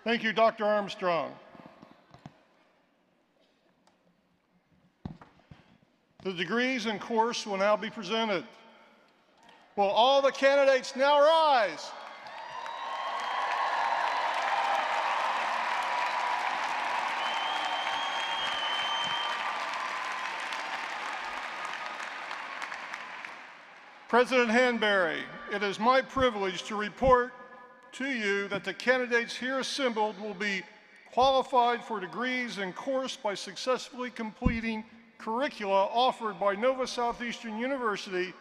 Thank you, Dr. Armstrong. The degrees and course will now be presented. Will all the candidates now rise? President Hanbury, it is my privilege to report to you that the candidates here assembled will be qualified for degrees and course by successfully completing curricula offered by Nova Southeastern University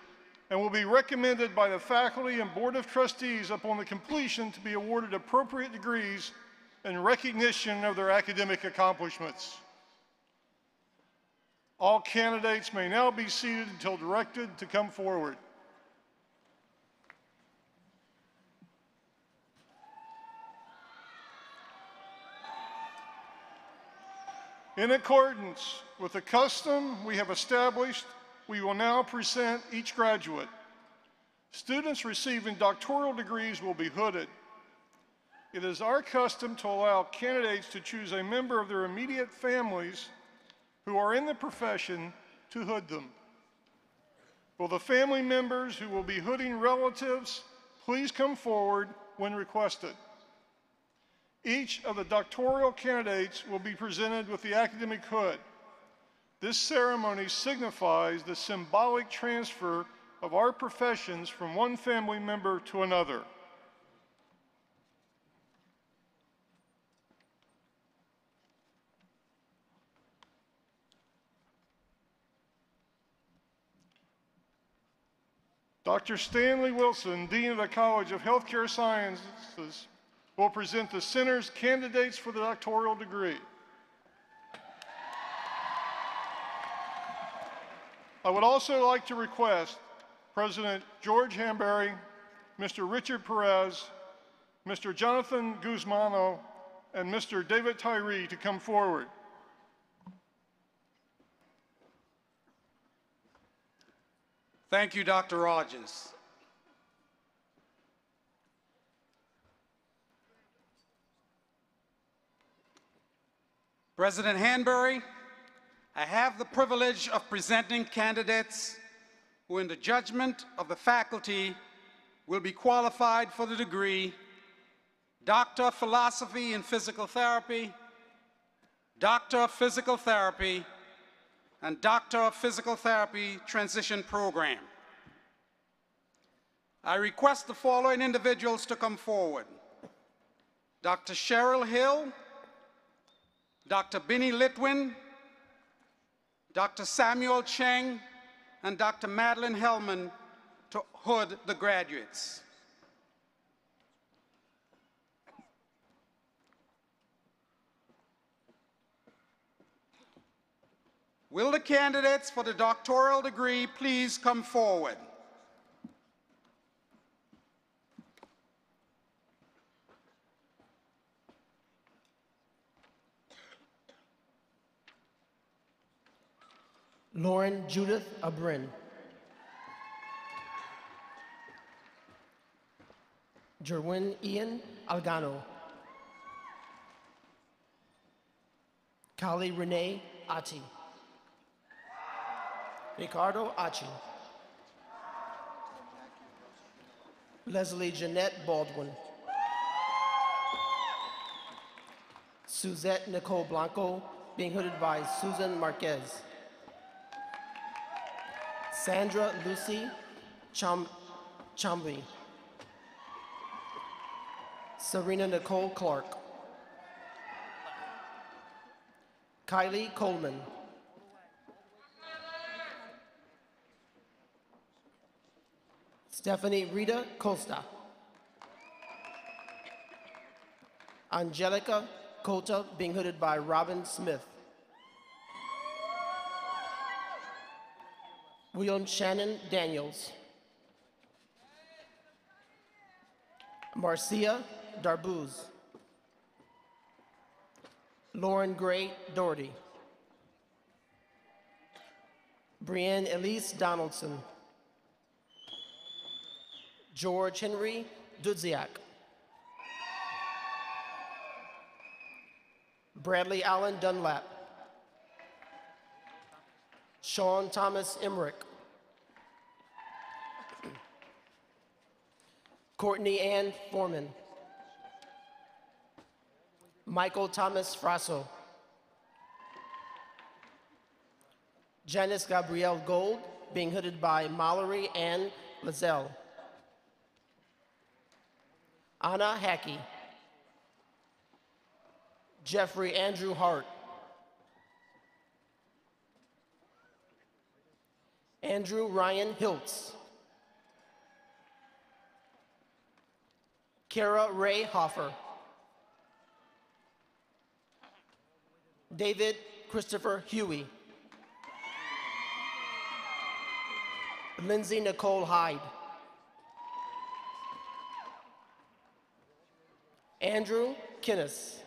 and will be recommended by the faculty and Board of Trustees upon the completion to be awarded appropriate degrees in recognition of their academic accomplishments. All candidates may now be seated until directed to come forward. In accordance with the custom we have established, we will now present each graduate. Students receiving doctoral degrees will be hooded. It is our custom to allow candidates to choose a member of their immediate families who are in the profession to hood them. Will the family members who will be hooding relatives please come forward when requested? Each of the doctoral candidates will be presented with the academic hood. This ceremony signifies the symbolic transfer of our professions from one family member to another. Dr. Stanley Wilson, Dean of the College of Healthcare Sciences, will present the center's candidates for the doctoral degree. I would also like to request President George Hanbury, Mr. Richard Perez, Mr. Jonathan Guzmano, and Mr. David Tyree to come forward. Thank you, Dr. Rogers. President Hanbury, I have the privilege of presenting candidates who, in the judgment of the faculty, will be qualified for the degree Doctor of Philosophy in Physical Therapy, Doctor of Physical Therapy, and Doctor of Physical Therapy Transition Program. I request the following individuals to come forward: Dr. Cheryl Hill, Dr. Binny Litwin, Dr. Samuel Cheng, and Dr. Madeline Hellman to hood the graduates. Will the candidates for the doctoral degree please come forward? Lauren Judith Abrin. Jerwin Ian Algano. Kali Renee Ati. Ricardo Achi. Leslie Jeanette Baldwin. Suzette Nicole Blanco, being hooded by Susan Marquez. Sandra Lucy Chambly. Serena Nicole Clark. Kylie Coleman. Stephanie Rita Costa. Angelica Cota, being hooded by Robin Smith. William Shannon Daniels. Marcia Darbuz. Lauren Gray Doherty. Brienne Elise Donaldson. George Henry Dudziak. Bradley Allen Dunlap, Sean Thomas Emmerich, Courtney Ann Foreman, Michael Thomas Frasso, Janice Gabrielle Gold, being hooded by Mallory Ann Lazelle, Anna Hackey, Jeffrey Andrew Hart, Andrew Ryan Hiltz, Kara Ray Hoffer, David Christopher Huey, Lindsay Nicole Hyde, Andrew Kinnis,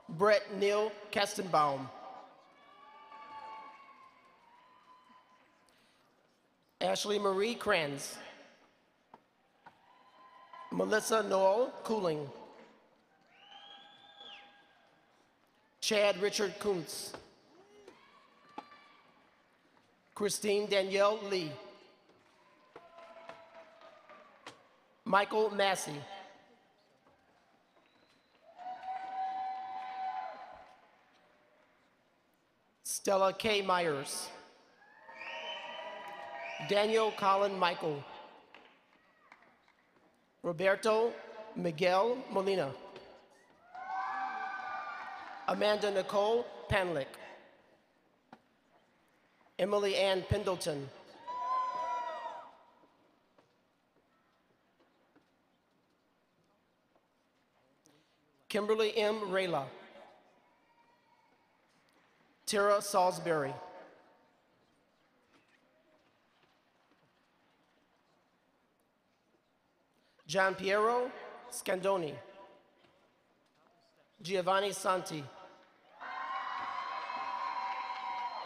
Brett Neil Kastenbaum, Ashley Marie Kranz, Melissa Noel Cooling, Chad Richard Kuntz, Christine Danielle Lee, Michael Massey, Stella K. Myers, Daniel Colin Michael, Roberto Miguel Molina, Amanda Nicole Panlick, Emily Ann Pendleton, Kimberly M. Rayla, Tara Salisbury, Gian Piero Scandoni, Giovanni Santi,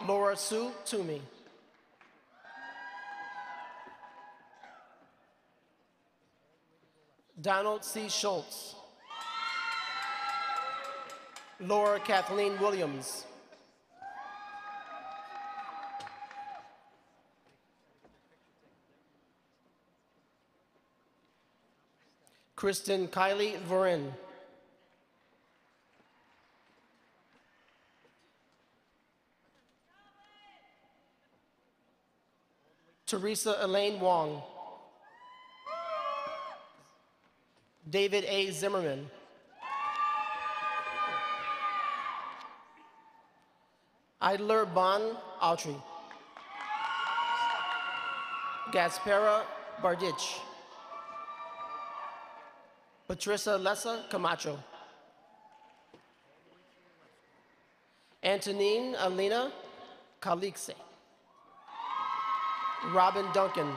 Laura Sue Toomey, Donald C. Schultz, Laura Kathleen Williams, Kristen Kylie Varin, Teresa Elaine Wong, David A. Zimmerman, Idler Bon Autry, Gaspera Bardich, Patricia Lessa Camacho, Antonine Alina Calixe, Robin Duncan,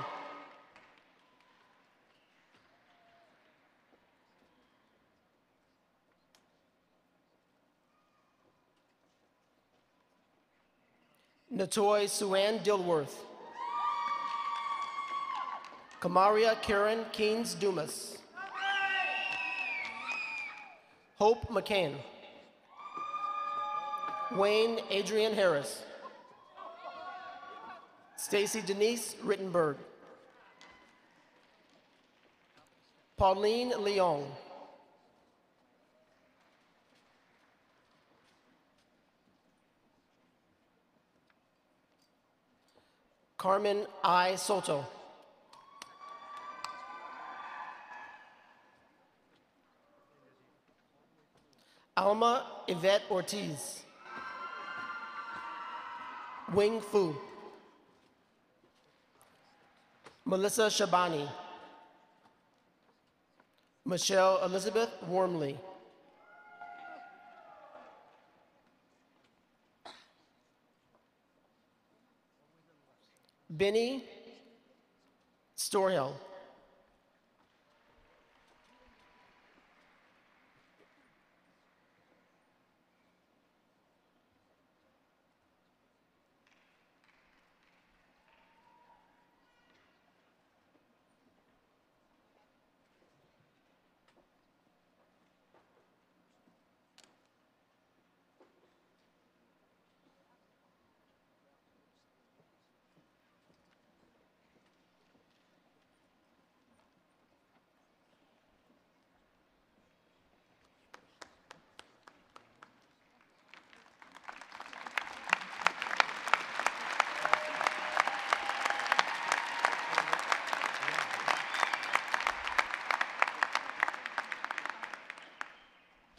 Natoy Suann Dilworth, Kamaria Karen Keynes Dumas, Hope McCain, Wayne Adrian Harris, Stacy Denise Rittenberg, Pauline Leong, Carmen I. Soto, Alma Yvette Ortiz, Wing Fu, Melissa Shabani, Michelle Elizabeth Wormley, Benny Storhill,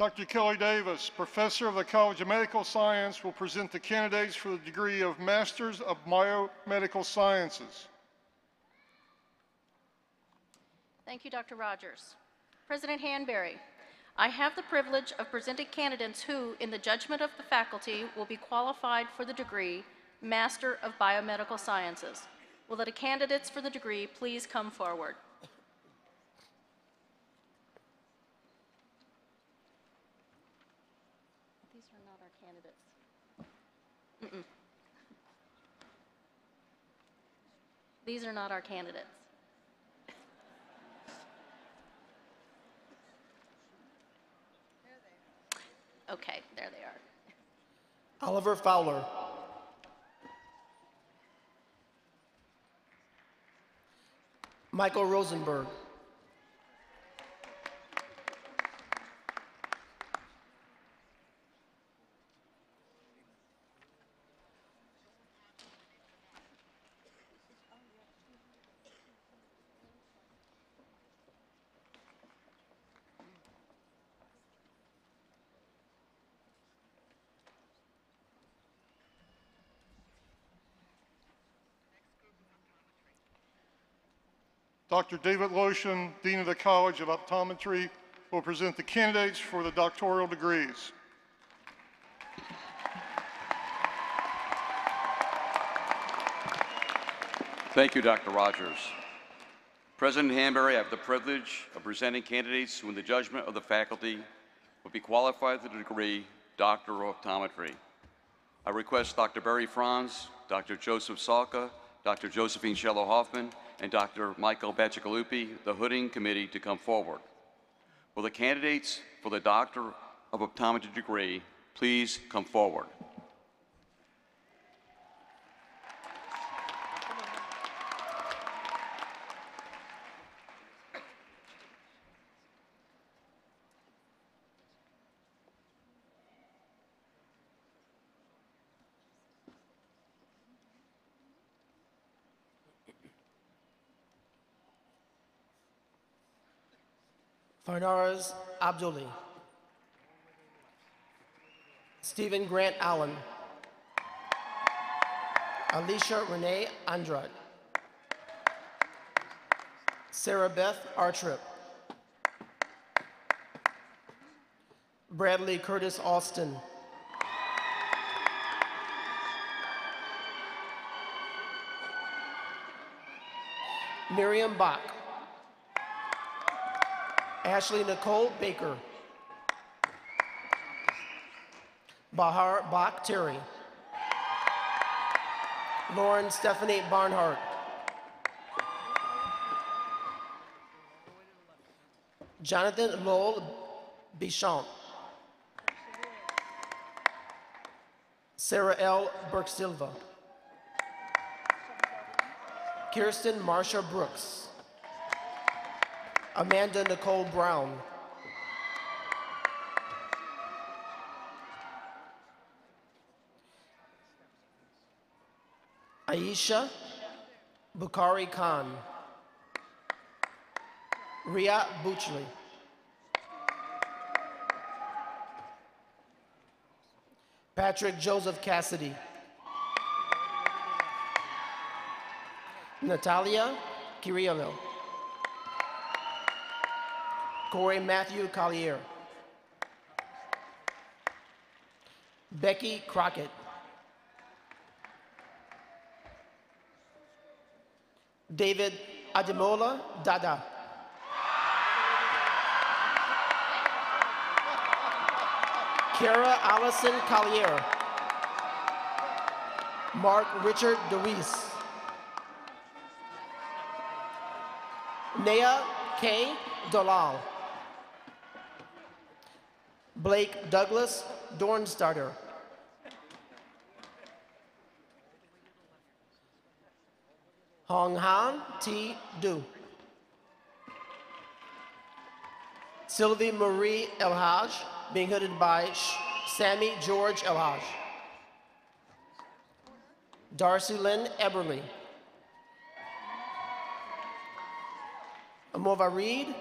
Dr. Kelly Davis, Professor of the College of Medical Science, will present the candidates for the degree of Masters of Biomedical Sciences. Thank you, Dr. Rogers. President Hanbury, I have the privilege of presenting candidates who, in the judgment of the faculty, will be qualified for the degree Master of Biomedical Sciences. Will the candidates for the degree please come forward? These are not our candidates. These are not our candidates. Okay, there they are. Oliver Fowler. Michael Rosenberg. Dr. David Lotion, Dean of the College of Optometry, will present the candidates for the doctoral degrees. Thank you, Dr. Rogers. President Hanbury, I have the privilege of presenting candidates who, in the judgment of the faculty, will be qualified for the degree Doctor of Optometry. I request Dr. Barry Franz, Dr. Joseph Salka, Dr. Josephine Shello-Hoffman, and Dr. Michael Bacigalupi, the Hooding Committee, to come forward. Will the candidates for the Doctor of Optometry degree please come forward? Farnaz Abduli. Stephen Grant Allen. Alicia Renee Andrade. Sarah Beth Artrip. Bradley Curtis Austin. Miriam Bach. Ashley Nicole Baker. Bahar Bach Terry. Lauren Stephanie Barnhart. Jonathan Lowell Bichon. Sarah L. Burke Silva. Kirsten Marsha Brooks. Amanda Nicole Brown. Aisha Bukhari Khan. Ria Buchli. Patrick Joseph Cassidy. Natalia Kiriello. Corey Matthew Collier. Becky Crockett. David Ademola Dada. Kara Allison Collier. Mark Richard DeWeese. Nea K. Dalal. Blake Douglas Dornstarter. Hong Han T. Du. Sylvie Marie Elhaj, being hooded by Sammy George Elhaj. Darcy Lynn Eberly. Amova Reed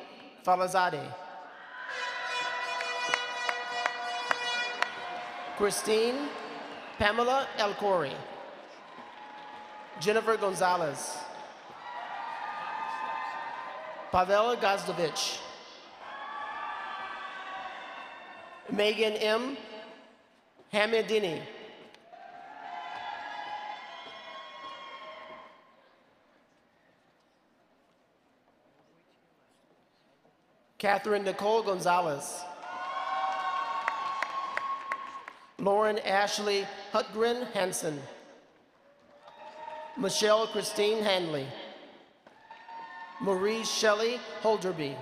Falazadeh. Christine Pamela Elcori. Jennifer Gonzalez. Pavel Gazdovich. Megan M. Hamidini. Catherine Nicole Gonzalez. Lauren Ashley Hutgren Hansen. Michelle Christine Hanley. Marie Shelley Holderby.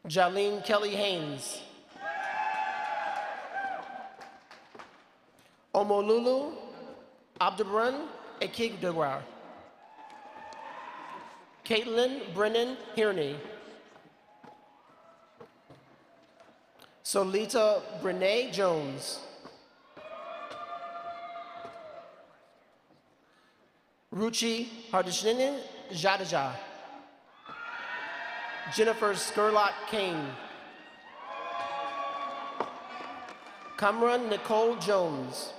Jalene Kelly Haynes. Omolulu Abdurrahman Ekigdewar. Caitlin Brennan Hierney. Solita Brene Jones. Ruchi Hardishinin Jadeja. Jennifer Skurlot Kane. Kamran Nicole Jones.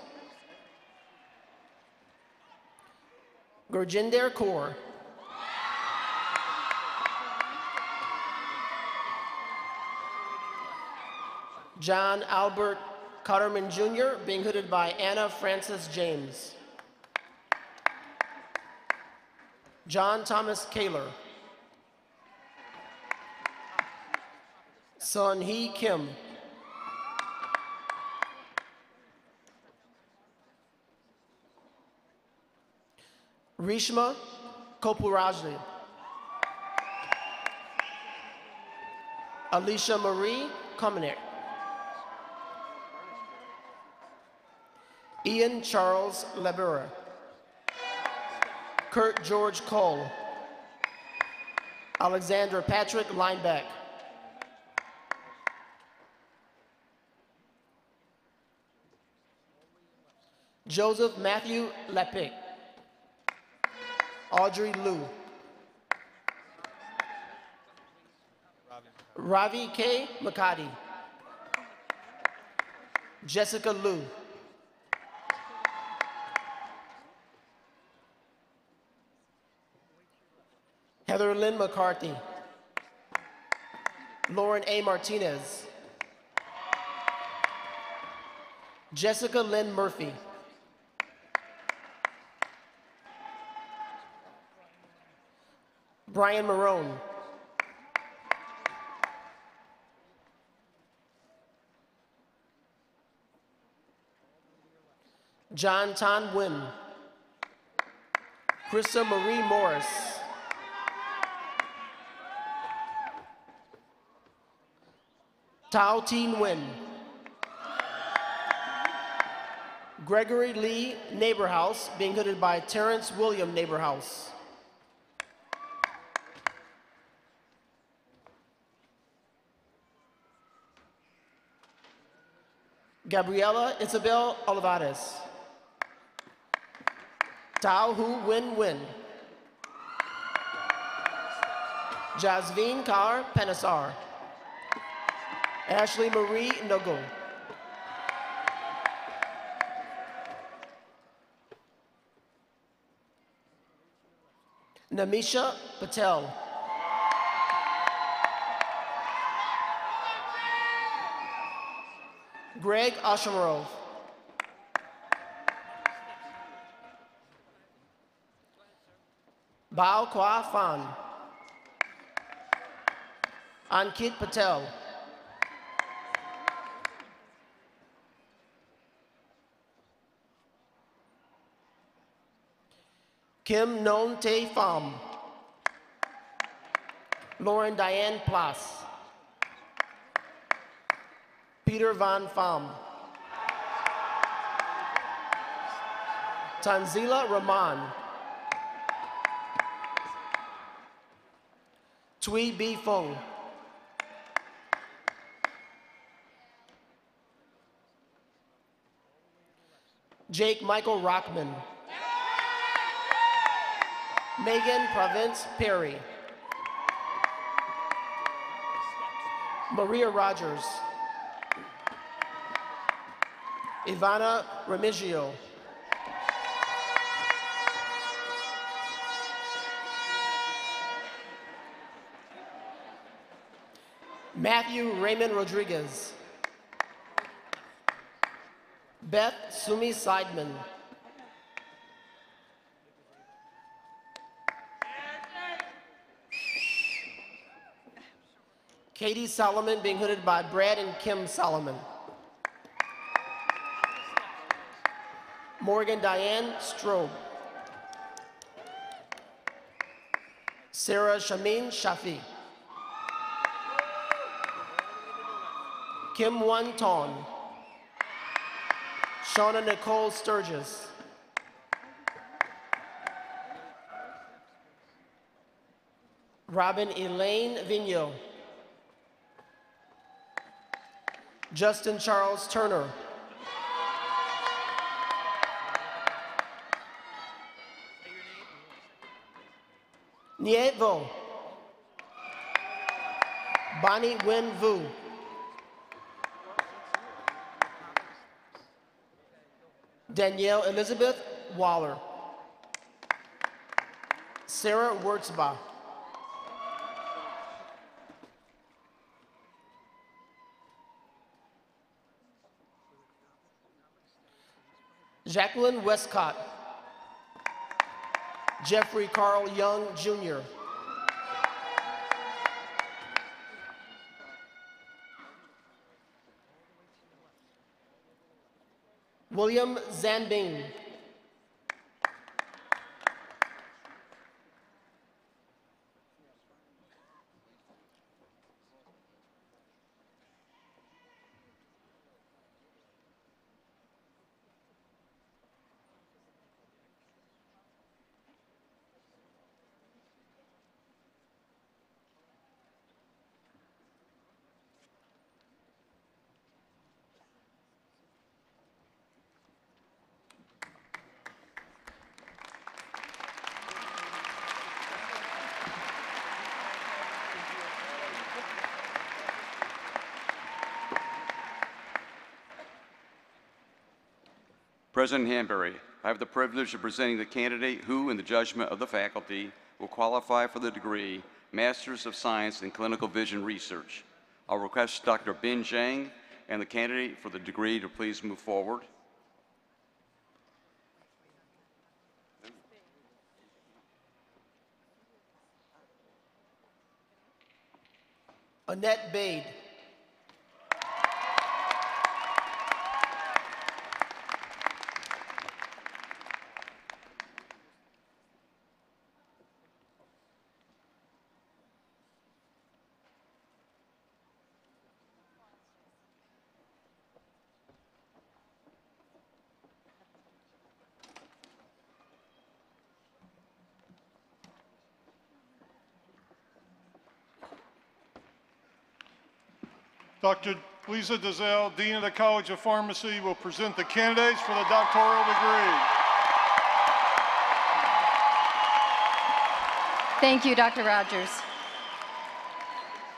Gurjinder Kaur. John Albert Cotterman Jr., being hooded by Anna Frances James. John Thomas Kaler. Sun Hee Kim. Rishma Kopurajli. Alicia Marie Komenek. Ian Charles Lebera. Kurt George Cole. Alexander Patrick Lineback. Joseph Matthew Lepic. Audrey Liu. Ravi K. Makati. Jessica Liu. Heather Lynn McCarthy. Lauren A. Martinez. Jessica Lynn Murphy. Brian Marone. John Tan Wim. Krista Marie Morris. Tao Tin Nguyen. Gregory Lee Neighborhouse, being hooded by Terrence William Neighborhouse. Gabriela Isabel Olivares. Tao Hu Win Win. Jasveen Kaur Panasar. Ashley Marie Nogo. Namisha Patel. Greg Oshamarov. Bao Kwa Fan. Ankit Patel. Kim Non Tae Pham. Lauren Diane Plas. Peter Van Pham. Tanzila Rahman. Tui B. Fong. Jake Michael Rockman. Megan Province Perry. Maria Rogers, Ivana Remigio, Matthew Raymond Rodriguez, Beth Sumi Seidman, Katie Solomon, being hooded by Brad and Kim Solomon. Morgan Diane Strobe. Sarah Shamin Shafi. Kim Wan Ton. Shauna Nicole Sturgis. Robin Elaine Vigneault. Justin Charles Turner. Niet Vo. Bonnie Wen Vu. Danielle Elizabeth Waller. Sarah Wurtzbach. Jacqueline Westcott. Jeffrey Carl Young, Jr. William Zanbing. President Hanbury, I have the privilege of presenting the candidate who, in the judgment of the faculty, will qualify for the degree Masters of Science in Clinical Vision Research. I'll request Dr. Bin Zhang and the candidate for the degree to please move forward. Annette Bade. Dr. Lisa Dazelle, Dean of the College of Pharmacy, will present the candidates for the doctoral degree. Thank you, Dr. Rogers.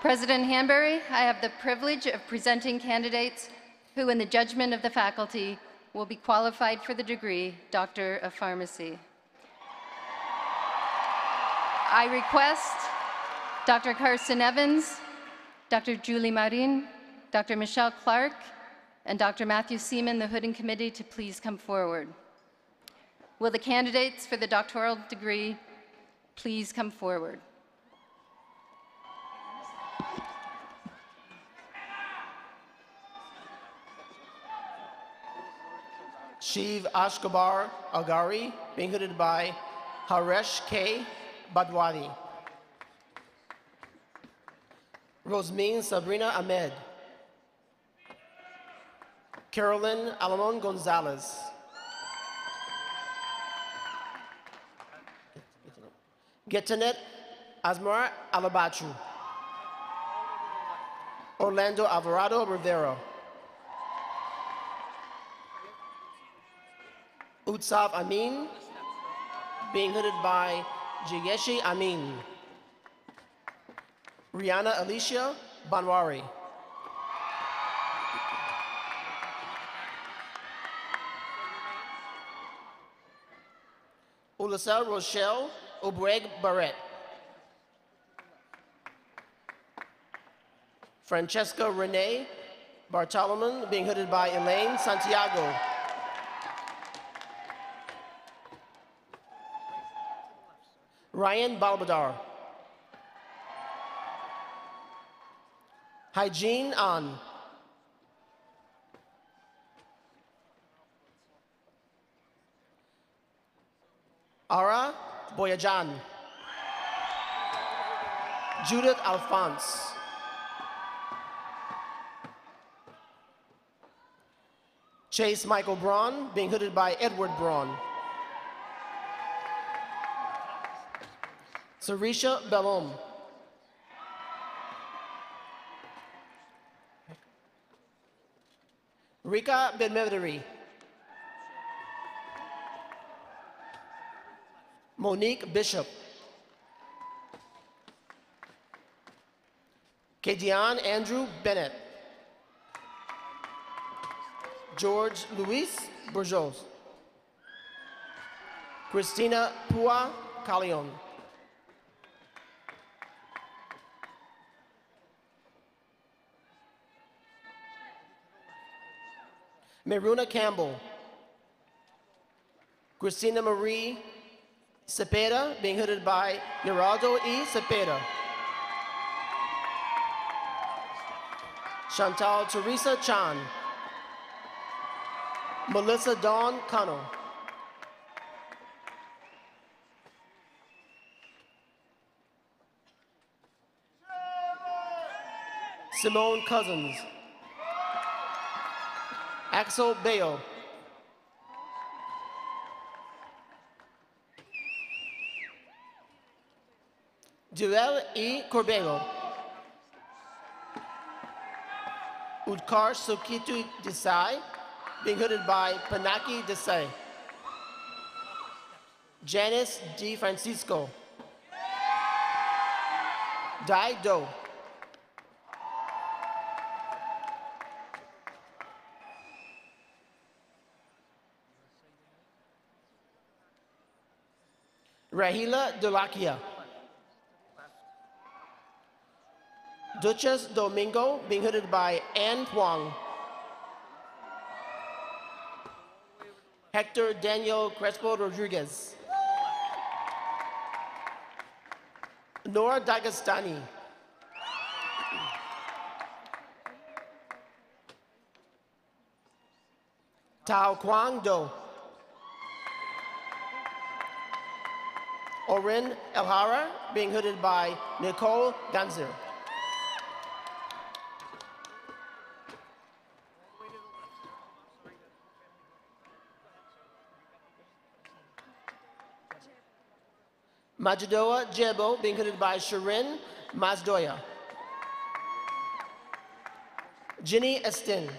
President Hanbury, I have the privilege of presenting candidates who, in the judgment of the faculty, will be qualified for the degree Doctor of Pharmacy. I request Dr. Carson Evans, Dr. Julie Marin, Dr. Michelle Clark, and Dr. Matthew Seaman, the Hooding Committee, to please come forward. Will the candidates for the doctoral degree please come forward? Shiv Ashkabar Agari, being hooded by Haresh K. Badwadi. Rosmeen Sabrina Ahmed. Carolyn Alamon Gonzalez. Getanet Asmar Alabachu. Orlando Alvarado Rivero. Utsav Amin, being hooded by Jigeshi Amin. Rihanna Alicia Banwari. Ulisa Rochelle Obreg Barrett. Francesca Renee Bartolomon, being hooded by Elaine Santiago. Ryan Balbadar. Hygiene An. Ara Boyajan. Judith Alphonse. Chase Michael Braun, being hooded by Edward Braun. Sarisha Bellum. Rika Benmederi. Monique Bishop. Kadian Andrew Bennett. George Luis Burjos. Christina Pua Calion. Meruna Campbell. Christina Marie Cepeda, being hooded by Geraldo E. Cepeda. Chantal Teresa Chan. Melissa Dawn Cano. Simone Cousins. Axel Bayo. Duel E. Corbelo. Udkar Sokitu Desai, being hooded by Panaki Desai. Janice D. Francisco. Dai Do. Rahila Delakia. Duchess Domingo, being hooded by Ann Huang. Hector Daniel Crespo Rodriguez. Nora Dagestani. Tao Quang Do. Orin Elhara, being hooded by Nicole Ganzer. Majidoa Jebo, being hooded by Shirin Mazdoya. Ginny Estin.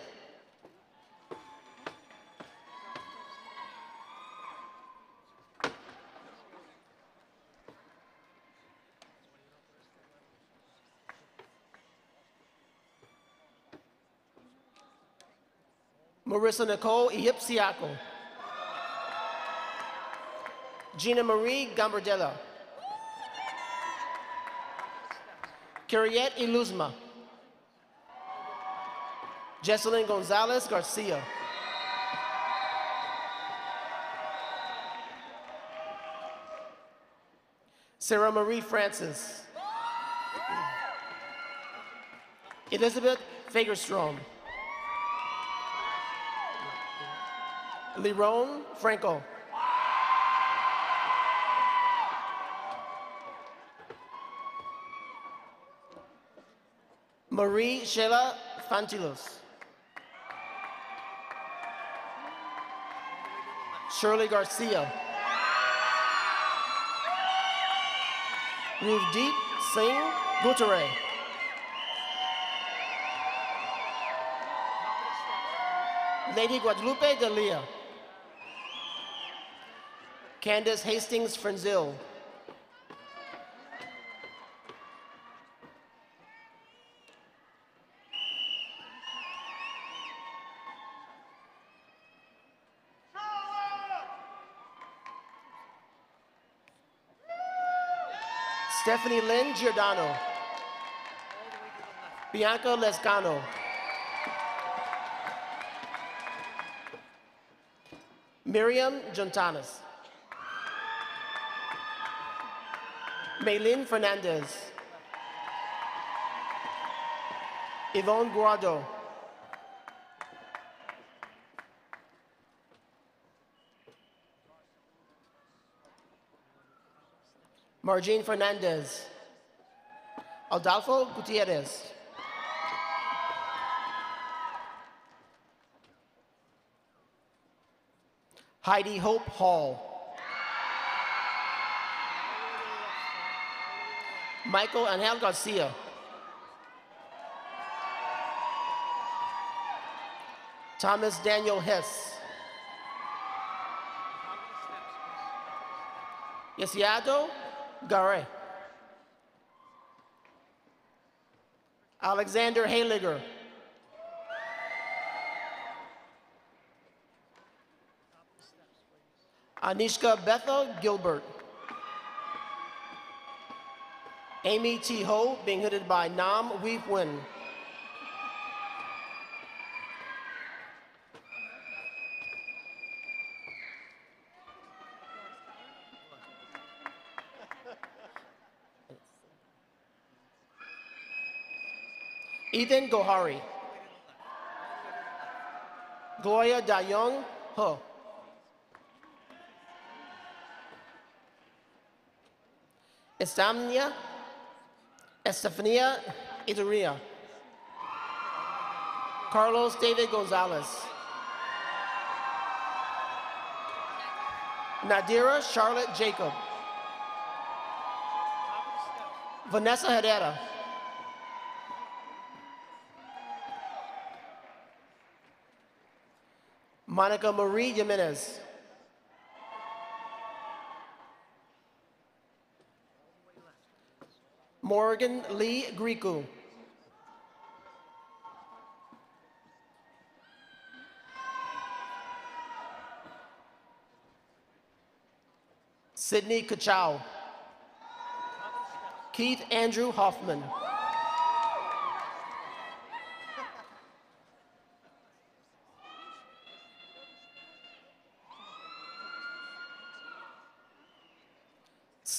Marissa Nicole Iyipsiako. Gina Marie Gambardella. Kyriet Iluzma. Jesselyn Gonzalez Garcia. Sarah Marie Francis. Elizabeth Fagerstrom. Liron Franco. Marie Sheila Fantilos. Shirley Garcia. Ruvdeep Singh Gutare. Lady Guadalupe Delia. Candace Hastings Frenzil. Stephanie Lynn Giordano. Bianca Lescano. Miriam Jontanas. Maylin Fernandez. Yvonne Guardo. Marjane Fernandez. Adolfo Gutierrez. Heidi Hope Hall. Michael Angel Garcia. Thomas Daniel Hess. Yesiado Gare. Alexander Hayliger. Anishka Bethel Gilbert. Amy T. Ho, being hooded by Nam Weep Win. Ethan Gohari. Gloria Dayong Ho. Estefania Ituria. Carlos David Gonzalez. Nadira Charlotte Jacob. Vanessa Herrera. Monica Marie Jimenez. Morgan Lee Griku. Sydney Kachow. Keith Andrew Hoffman.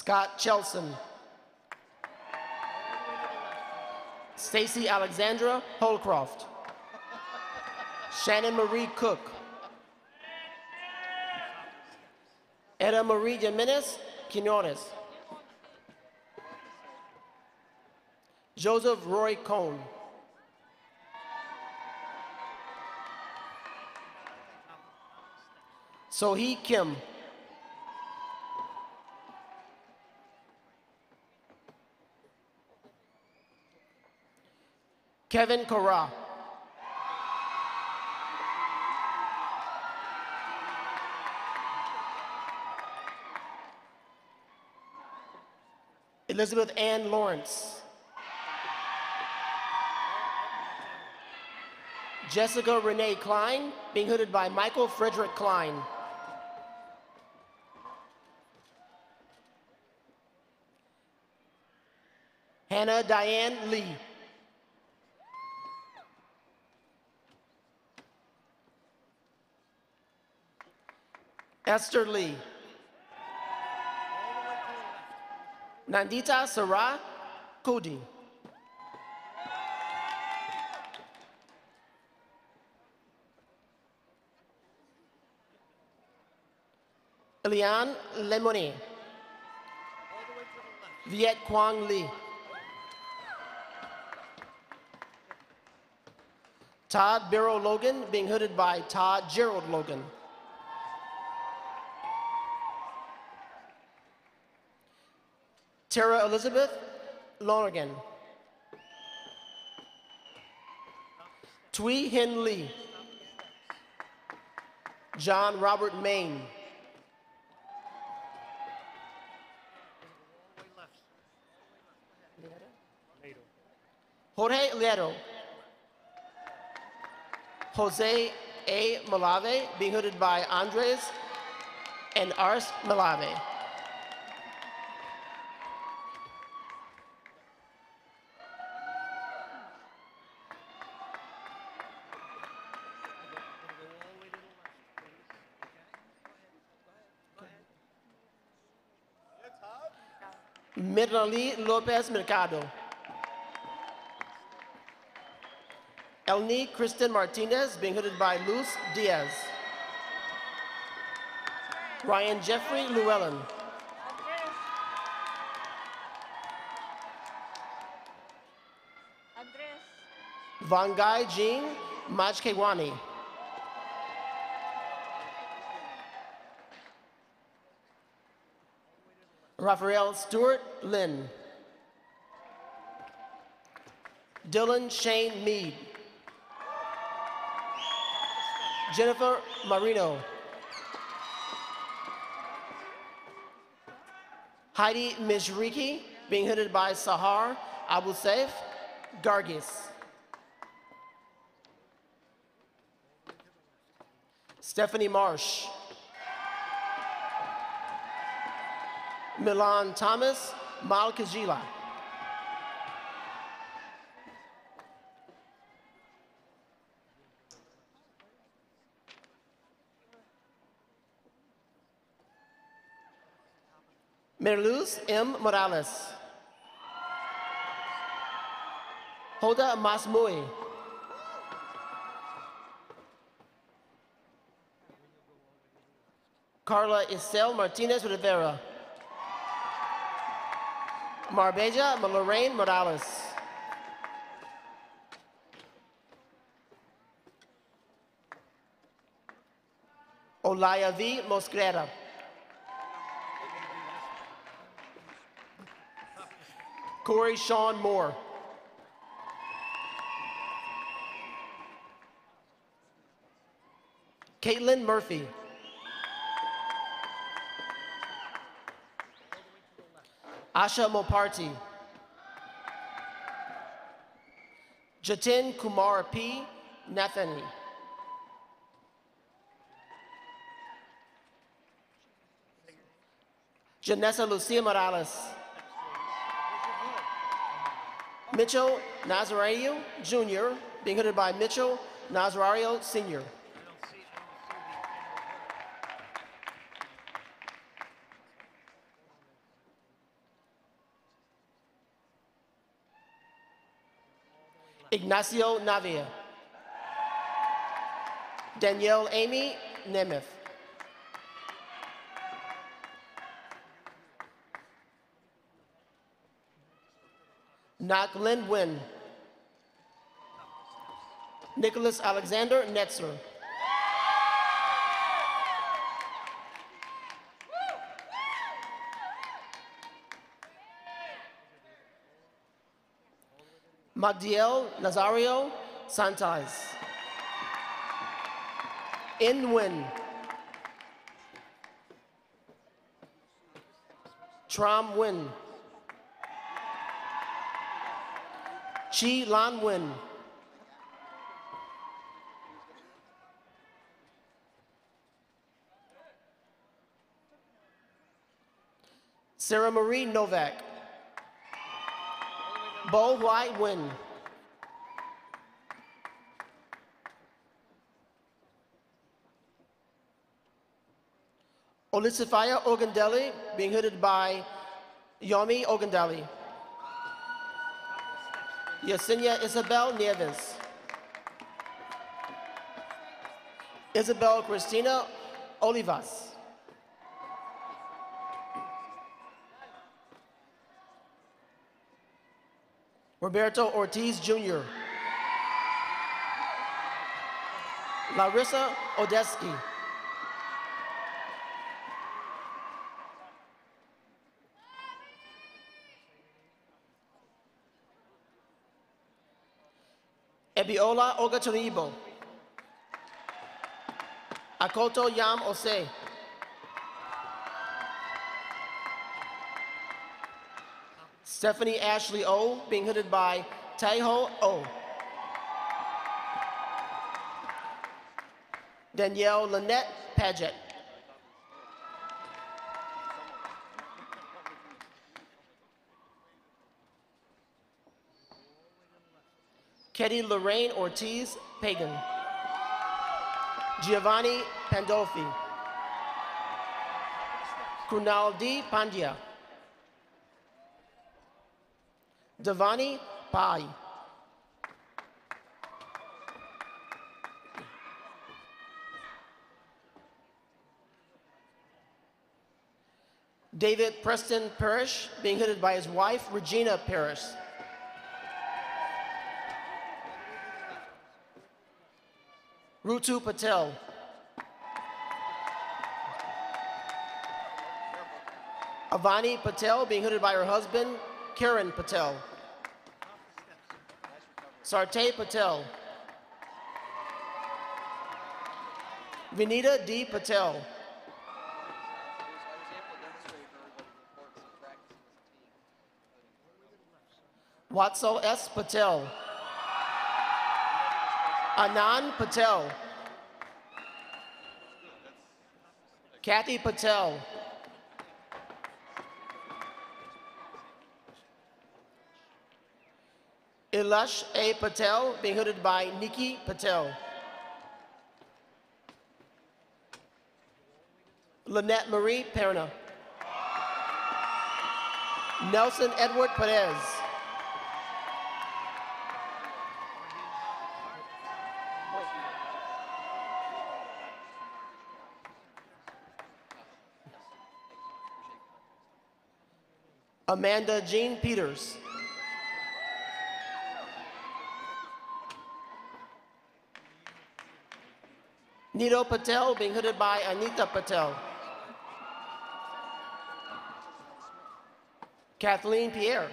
Scott Chelson. Stacy Alexandra Holcroft. Shannon Marie Cook. Eda Marie Jimenez Quinones. Joseph Roy Cohn. Sohee Kim. Kevin Corra. Elizabeth Ann Lawrence. Jessica Renee Klein, being hooded by Michael Frederick Klein. Hannah Diane Lee. Esther Lee. Nandita Sarah Cody. Eliane Lemonet. Viet Quang Lee. Todd Barrow Logan, being hooded by Todd Gerald Logan. Tara Elizabeth Lonergan. Thuy Hin Lee. John Robert Main. Jorge Lieto. Jose A. Malave, being hooded by Andres and Ars Malave. Mirali Lopez Mercado. Elni Kristen Martinez, being hooded by Luz Diaz. Ryan Jeffrey Llewellyn. Vangai Jean Majkewani. Raphael Stewart Lynn. Dylan Shane Mead. Jennifer Marino. Heidi Mizriki, being hooded by Sahar Abu Saif Gargis. Stephanie Marsh. Milan Thomas Malkajila. Merluz M. Morales. Hoda Masmui. Carla Isel Martinez Rivera. Marbella Lorraine Morales. Olaya V. Mosquera. Corey Sean Moore. Caitlin Murphy. Asha Moparty. Jatin Kumar P. Nathani. Janessa Lucia Morales. Mitchell Nazario Jr., being hooded by Mitchell Nazario Sr. Ignacio Navia. Danielle Amy Nemeth. Nak Lin Win. Nicholas Alexander Netzer. Magdiel Nazario Santais. In Win. Tram Win. Chi Lan Win. Sarah Marie Novak. Bo White Win. Olisifaya Ogundeli, being hooded by Yomi Ogundeli. Yesenia Isabel Nieves. Isabel Cristina Olivas. Roberto Ortiz Jr. Larissa Odeski. Ebiola Ogatonibo. Akoto Yam Ose. Stephanie Ashley O, being hooded by Taiho O. Danielle Lynette Paget. Ketty Lorraine Ortiz Pagan. Giovanni Pandolfi. Kunal D. Pandya. Devani Pai. David Preston Parrish, being hooded by his wife, Regina Parrish. Rutu Patel. Avani Patel, being hooded by her husband, Kiran Patel. Sarte Patel. Vinita D. Patel. Watsal S. Patel. Anand Patel. Kathy Patel. Ilash A. Patel, being hooded by Nikki Patel. Lynette Marie Perna. Nelson Edward Perez. Amanda Jean Peters. Nito Patel, being hooded by Anita Patel. Kathleen Pierre.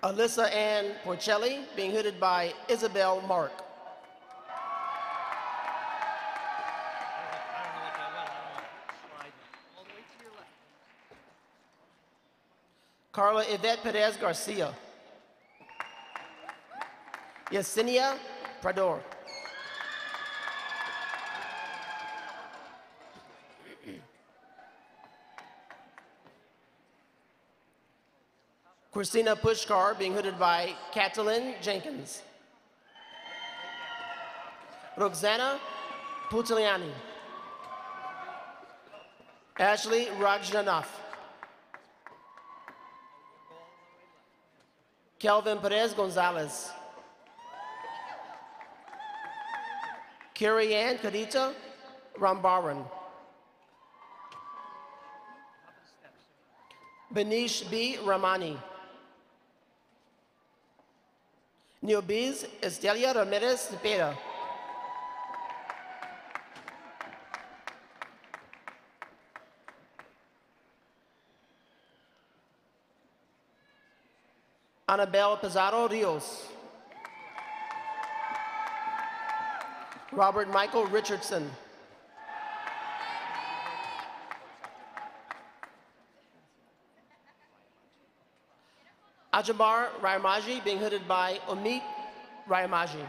Alyssa Ann Porcelli, being hooded by Isabel Mark. Carla Yvette Perez Garcia. Yesenia Prador. Christina Pushkar, being hooded by Catalin Jenkins. Roxana Putiliani. Ashley Rajnanath. Kelvin Perez Gonzalez. Carrie Ann Kadita Rambaran. Benish B. Ramani. Neobiz Estelia Ramirez Cepeda. Annabelle Pizarro Rios. Robert Michael Richardson. Ajabar Rayamaji, being hooded by Omid Rayamaji.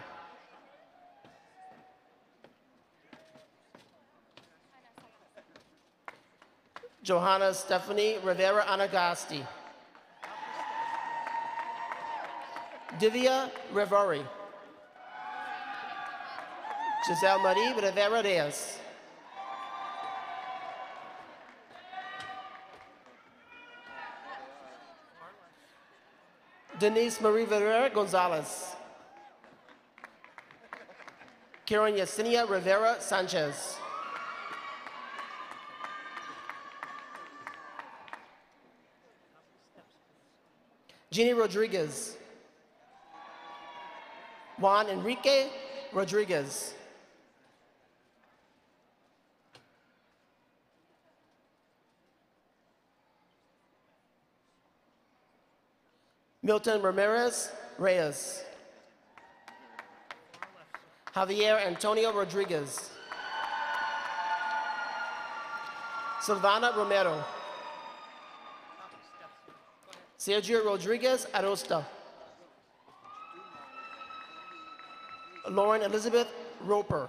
Johanna Stephanie Rivera Anagasti. Divya Riveri. Giselle Marie Rivera Reyes. Denise Marie Rivera Gonzalez. Karen Yesenia Rivera Sanchez. Jeannie Rodriguez. Juan Enrique Rodriguez. Milton Ramirez Reyes. Javier Antonio Rodriguez. Silvana Romero. Sergio Rodriguez Arosta. Lauren Elizabeth Roper.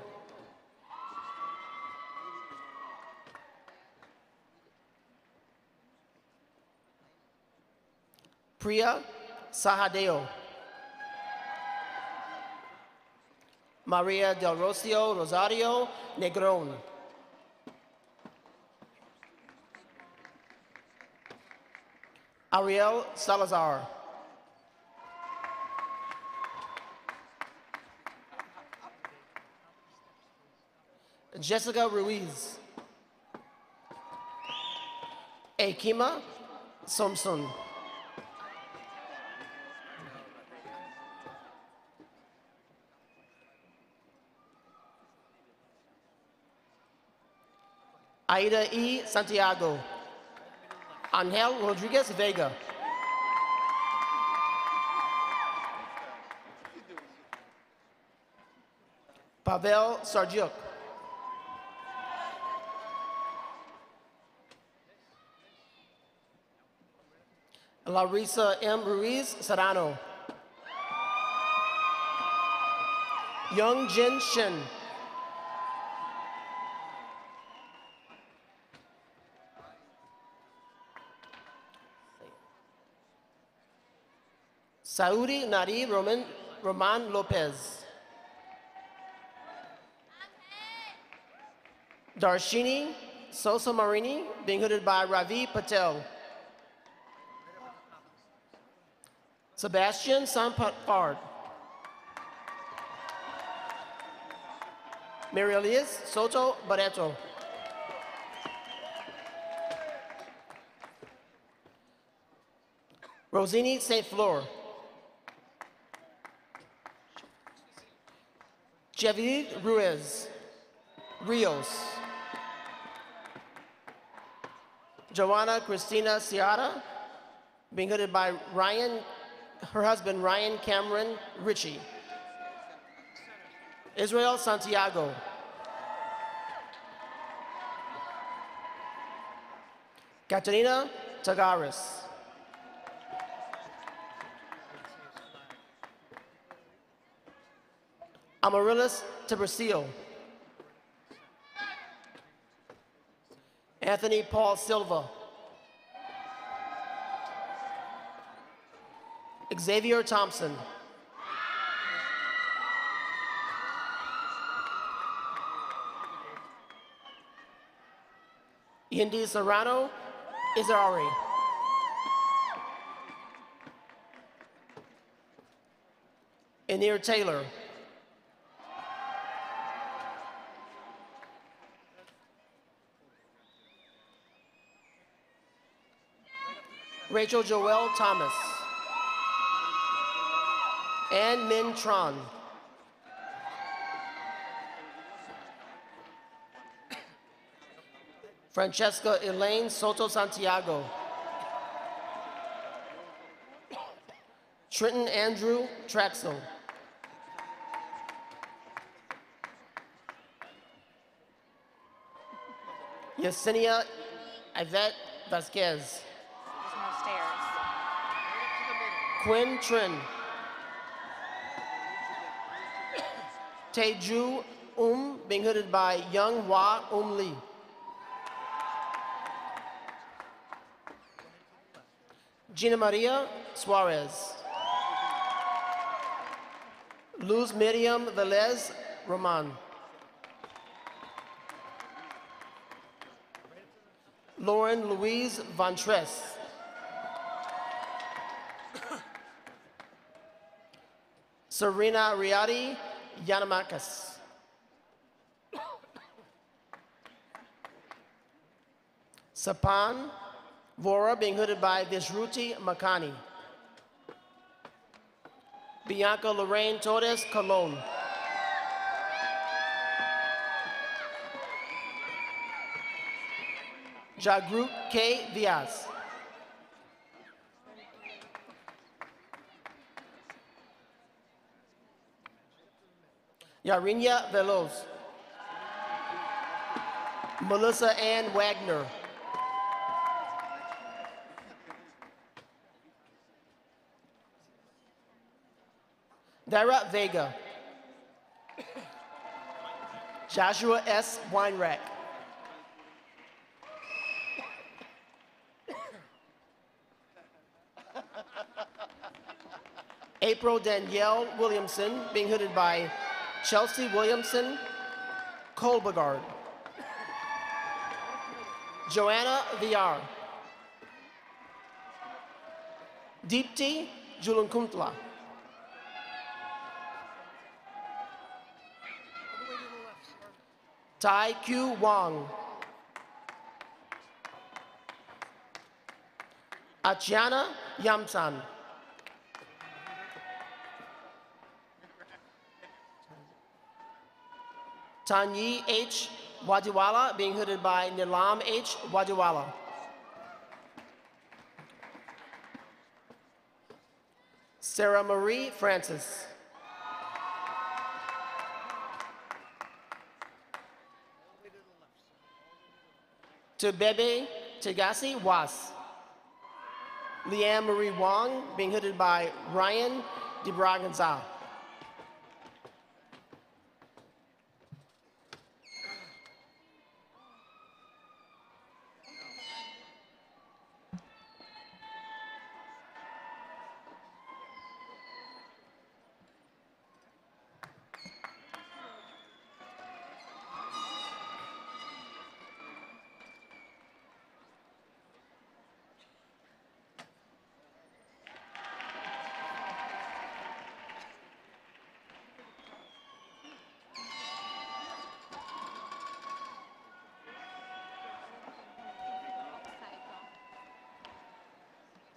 Priya Sahadeo. Maria Del Rocio Rosario Negron. Ariel Salazar. Jessica Ruiz. Akima Somson. Aida E. Santiago. Angel Rodriguez Vega. Pavel Sarjuk. Larissa M. Ruiz Serrano. Young Jin Shin. Saudi Nari Roman Lopez. Darshini Sosa Marini, being hooded by Ravi Patel. Sebastian Sampard. Marielias Soto Barreto. Rosini St. Fleur. Javid Ruiz. Rios. Joanna Christina Ciara, being hooded by her husband Ryan Cameron Ritchie. Israel Santiago. Katerina Tagaris. Amaryllis Tibercio. Anthony Paul Silva. Xavier Thompson. Indy Serrano Izarari. Anir Taylor. Rachel Joelle Thomas. Ann Min Tron. Francesca Elaine Soto Santiago. Trenton Andrew Traxel. Yesenia Yvette Vasquez. Quinn Trin. Taeju being hooded by Young Hwa Lee. Gina Maria Suarez. Luz Miriam Velez Roman. Lauren Louise Von Tress. Serena Riadi Yanamakas. Sapan Vora being hooded by Vishruti Makani. Bianca Lorraine Torres Colon. Jagrut K. Diaz. Yarinya Veloz. Melissa Ann Wagner. Dara Vega. Joshua S. Weinreich. April Danielle Williamson, being hooded by Chelsea Williamson Kolbegard. Joanna VR. Deepti Julunkuntla. Tai Q Wang. Achiana Yamsan. Tanyi H. Wadiwala, being hooded by Nilam H. Wadiwala. Sarah Marie Francis. Tubebe Tegasi Was. Leanne Marie Wong, being hooded by Ryan DeBraganza.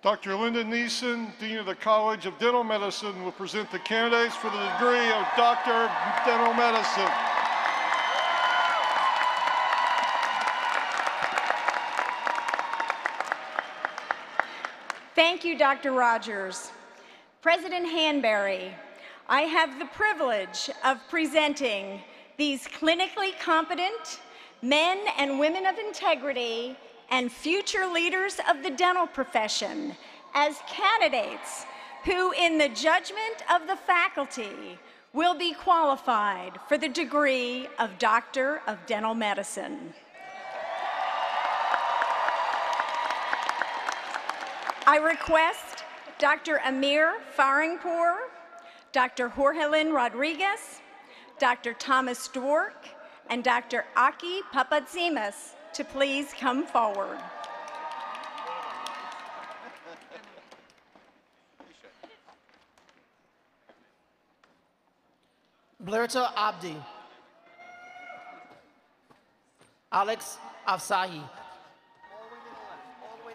Dr. Linda Neeson, Dean of the College of Dental Medicine, will present the candidates for the degree of Doctor of Dental Medicine. Thank you, Dr. Rogers. President Hanbury, I have the privilege of presenting these clinically competent men and women of integrity and future leaders of the dental profession as candidates who, in the judgment of the faculty, will be qualified for the degree of Doctor of Dental Medicine. I request Dr. Amir Faringpour, Dr. Jorgelin Rodriguez, Dr. Thomas Dwork, and Dr. Aki Papadzimas to please come forward. Blerta Abdi. Alex Afsahi.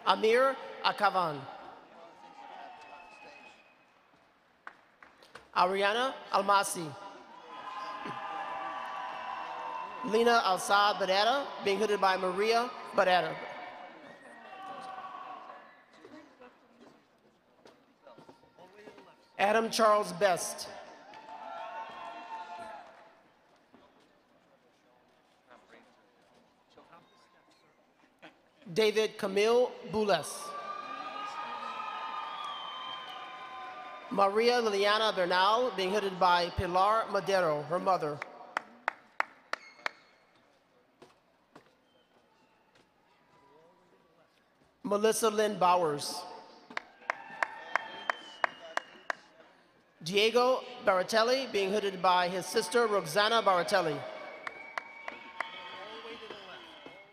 Amir Akavan. Ariana Almasi. Lena Alsad Badetta, being hooded by Maria Badetta. Adam Charles Best. David Camille Boules. Maria Liliana Bernal, being hooded by Pilar Madero, her mother. Melissa Lynn Bowers. Diego Baratelli, being hooded by his sister, Roxana Baratelli.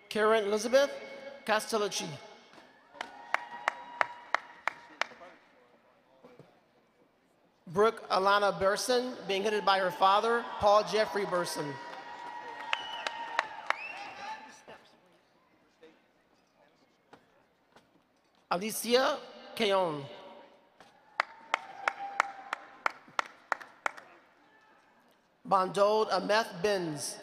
Karen Elizabeth Castellucci. Brooke Alana Burson, being hooded by her father, Paul Jeffrey Burson. Alicia Keon. Bondod Ameth Benz.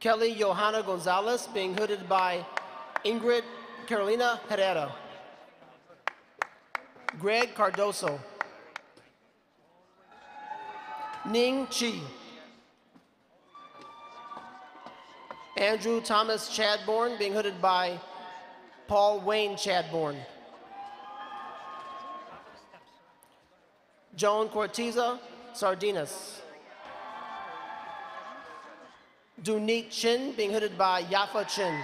Kelly Johanna Gonzalez, being hooded by Ingrid Carolina Herrera. Greg Cardoso. Ning Chi. Andrew Thomas Chadbourne, being hooded by Paul Wayne Chadbourne. Joan Corteza Sardinas. Dunit Chin, being hooded by Yafa Chin.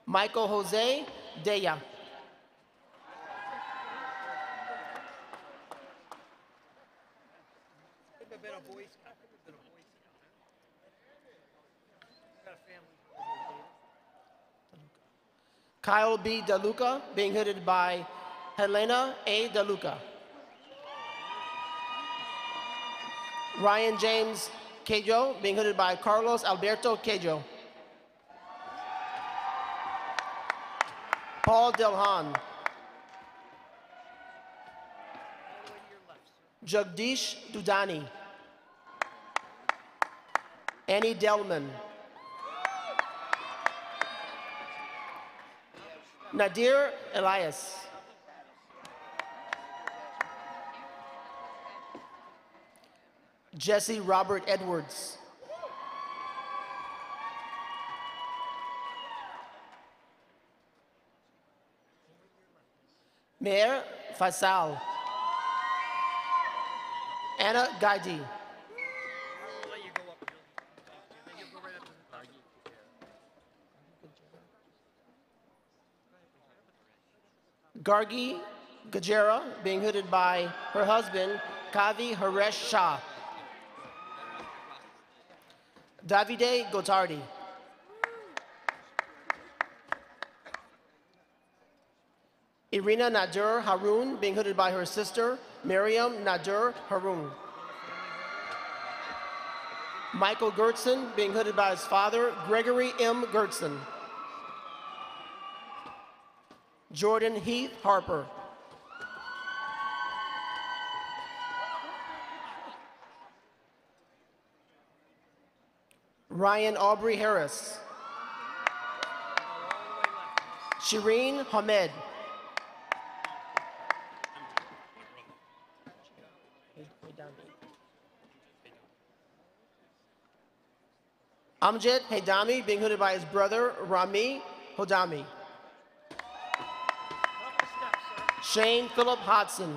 Michael Jose Deya. Kyle B. DeLuca, being hooded by Helena A. DeLuca. Ryan James Quejo, being hooded by Carlos Alberto Quejo. Paul Delhan. Jagdish Dudani. Annie Delman. Nadir Elias. Jesse Robert Edwards. Mayor Faisal. Anna Gaidi. Gargi Gajera, being hooded by her husband, Kavi Haresh Shah. Davide Gotardi. Irina Nadir Haroun, being hooded by her sister, Miriam Nadir Haroun. Michael Gertson, being hooded by his father, Gregory M. Gertson. Jordan Heath Harper. Ryan Aubrey Harris. Shireen Hamed. Amjad Haydami, being hooded by his brother, Rami Hodami. Shane Philip Hodson.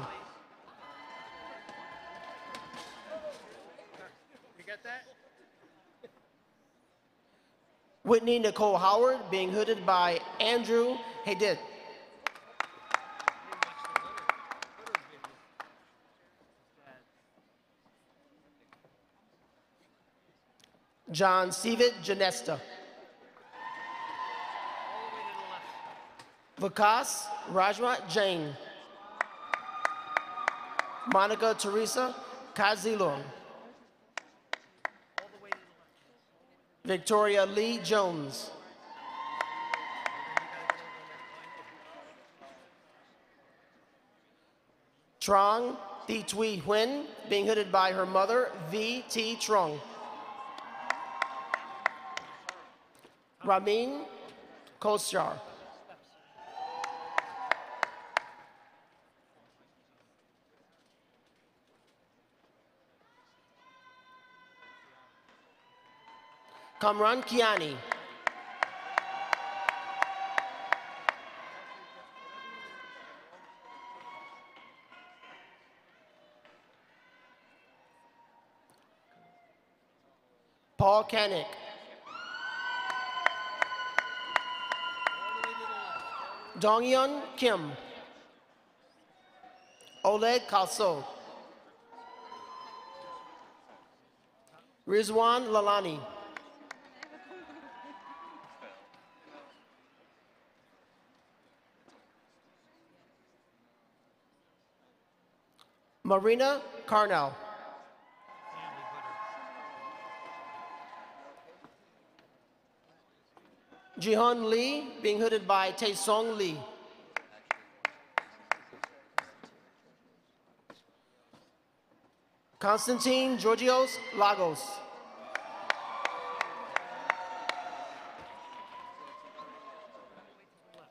You got that? Whitney Nicole Howard, being hooded by Andrew Haydit. John Sivat Janesta. Vikas Rajma Jain. Monica Teresa Kazilon. Victoria Lee Jones. Trong Thi Thuy Huynh, being hooded by her mother, V. T. Trong. Ramin Kosyar. Kamran Kiani. Paul Kanik. Donghyun Kim. Oleg Kalso. Rizwan Lalani. Marina Carnell. Jihan Lee, being hooded by Taesong Lee. Constantine Georgios Lagos.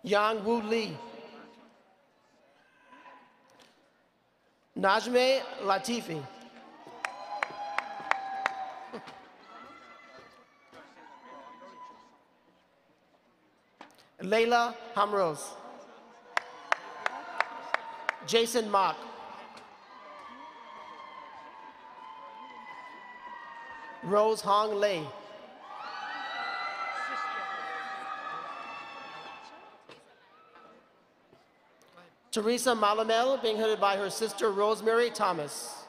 Yang Wu Lee. Najme Latifi. Layla Hamros. Jason Mock. Rose Hong Lei. Teresa Malamel, being hooded by her sister Rosemary Thomas.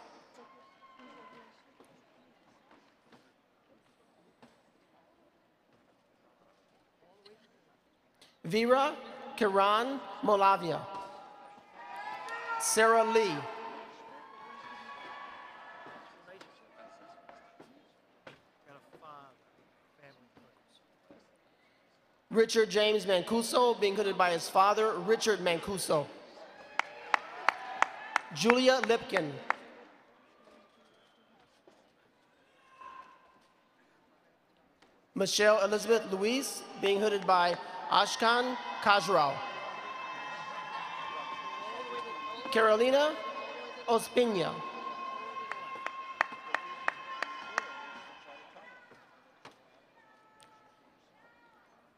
Vera Kiran Molavia. Sarah Lee. Richard James Mancuso, being hooded by his father, Richard Mancuso. Julia Lipkin. Michelle Elizabeth Luis, being hooded by Ashkan Kajrao. Carolina Ospina.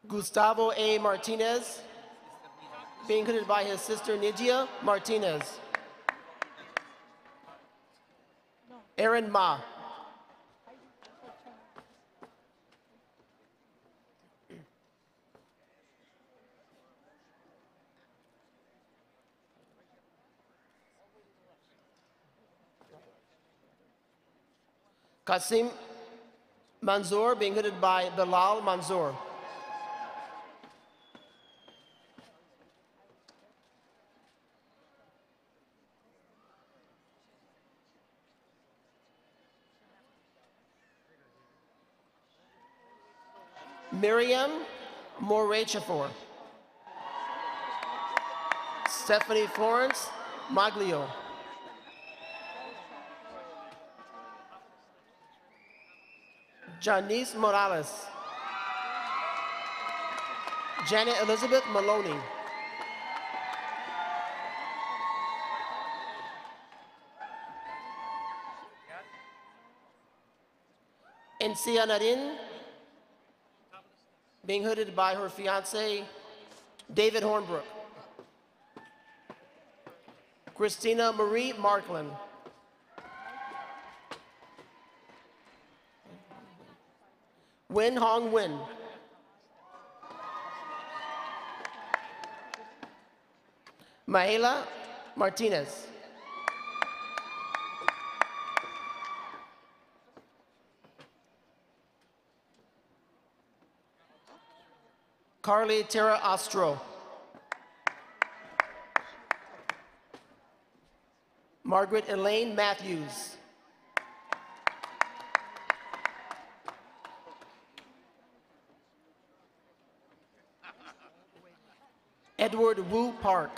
Gustavo A. Martinez, being hooded by his sister Nidia Martinez. Aaron Ma. Qasim Manzoor, being hooded by Bilal Manzoor. Miriam Morechafor. Stephanie Florence Maglio. Janice Morales. Janet Elizabeth Maloney. Encia Narin, being hooded by her fiance, David Hornbrook. Christina Marie Markland. Win Hong Win. Mahela Martinez. Carly Terra Ostro. Margaret Elaine Matthews. Edward Wu Park.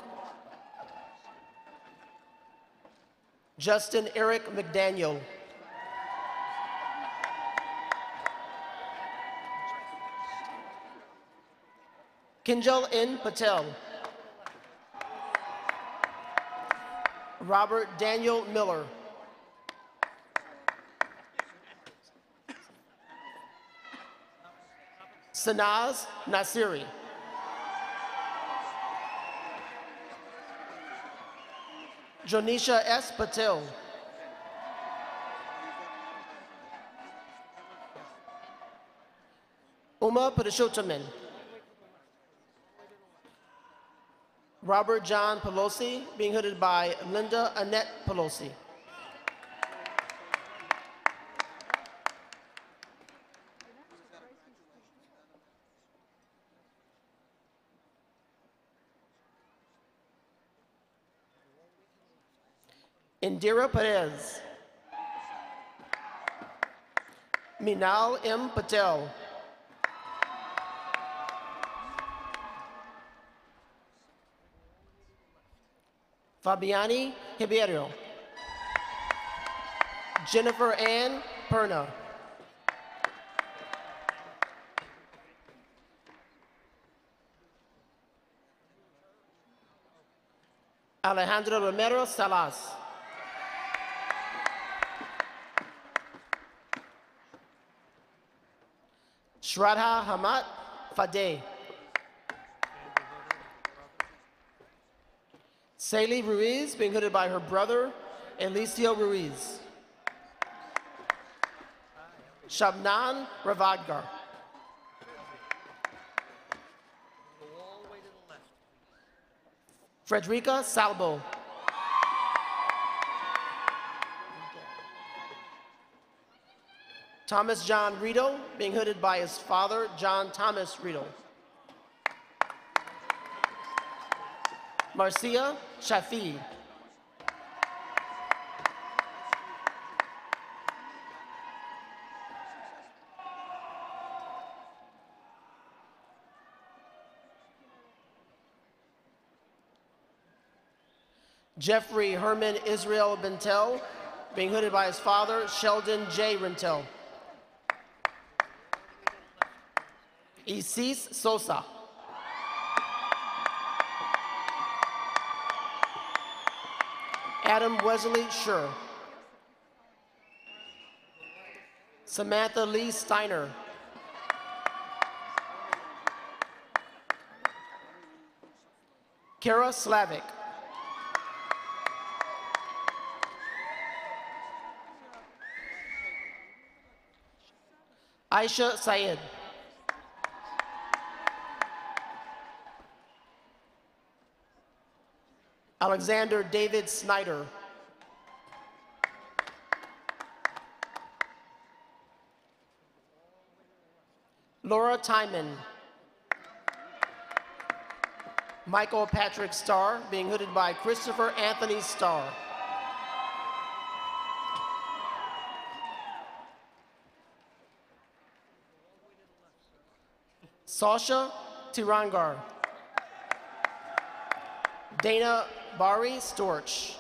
Justin Eric McDaniel. Kinjal N. Patel. Robert Daniel Miller. Sanaz Nasiri. Jonisha S. Patel. Uma Padashotaman. Robert John Pelosi, being hooded by Linda Annette Pelosi. Indira Perez. Minal M. Patel. Fabiani Ribeiro. Jennifer Ann Perna. Alejandro Romero Salas. Shraddha Hamad Fadeh. Saley Ruiz, being hooded by her brother, Elicio Ruiz. Shabnan Ravadgar. Frederica Salbo. Thomas John Rito, being hooded by his father, John Thomas Rito. Marcia Shafi. Jeffrey Herman Israel Bentel, being hooded by his father, Sheldon J. Rentel. Isis Sosa. Adam Wesley Schur. Samantha Lee Steiner. Kara Slavic. Aisha Syed. Alexander David Snyder. Laura Timon. Michael Patrick Starr, being hooded by Christopher Anthony Starr. Sasha Tirangar. Dana Bari Storch.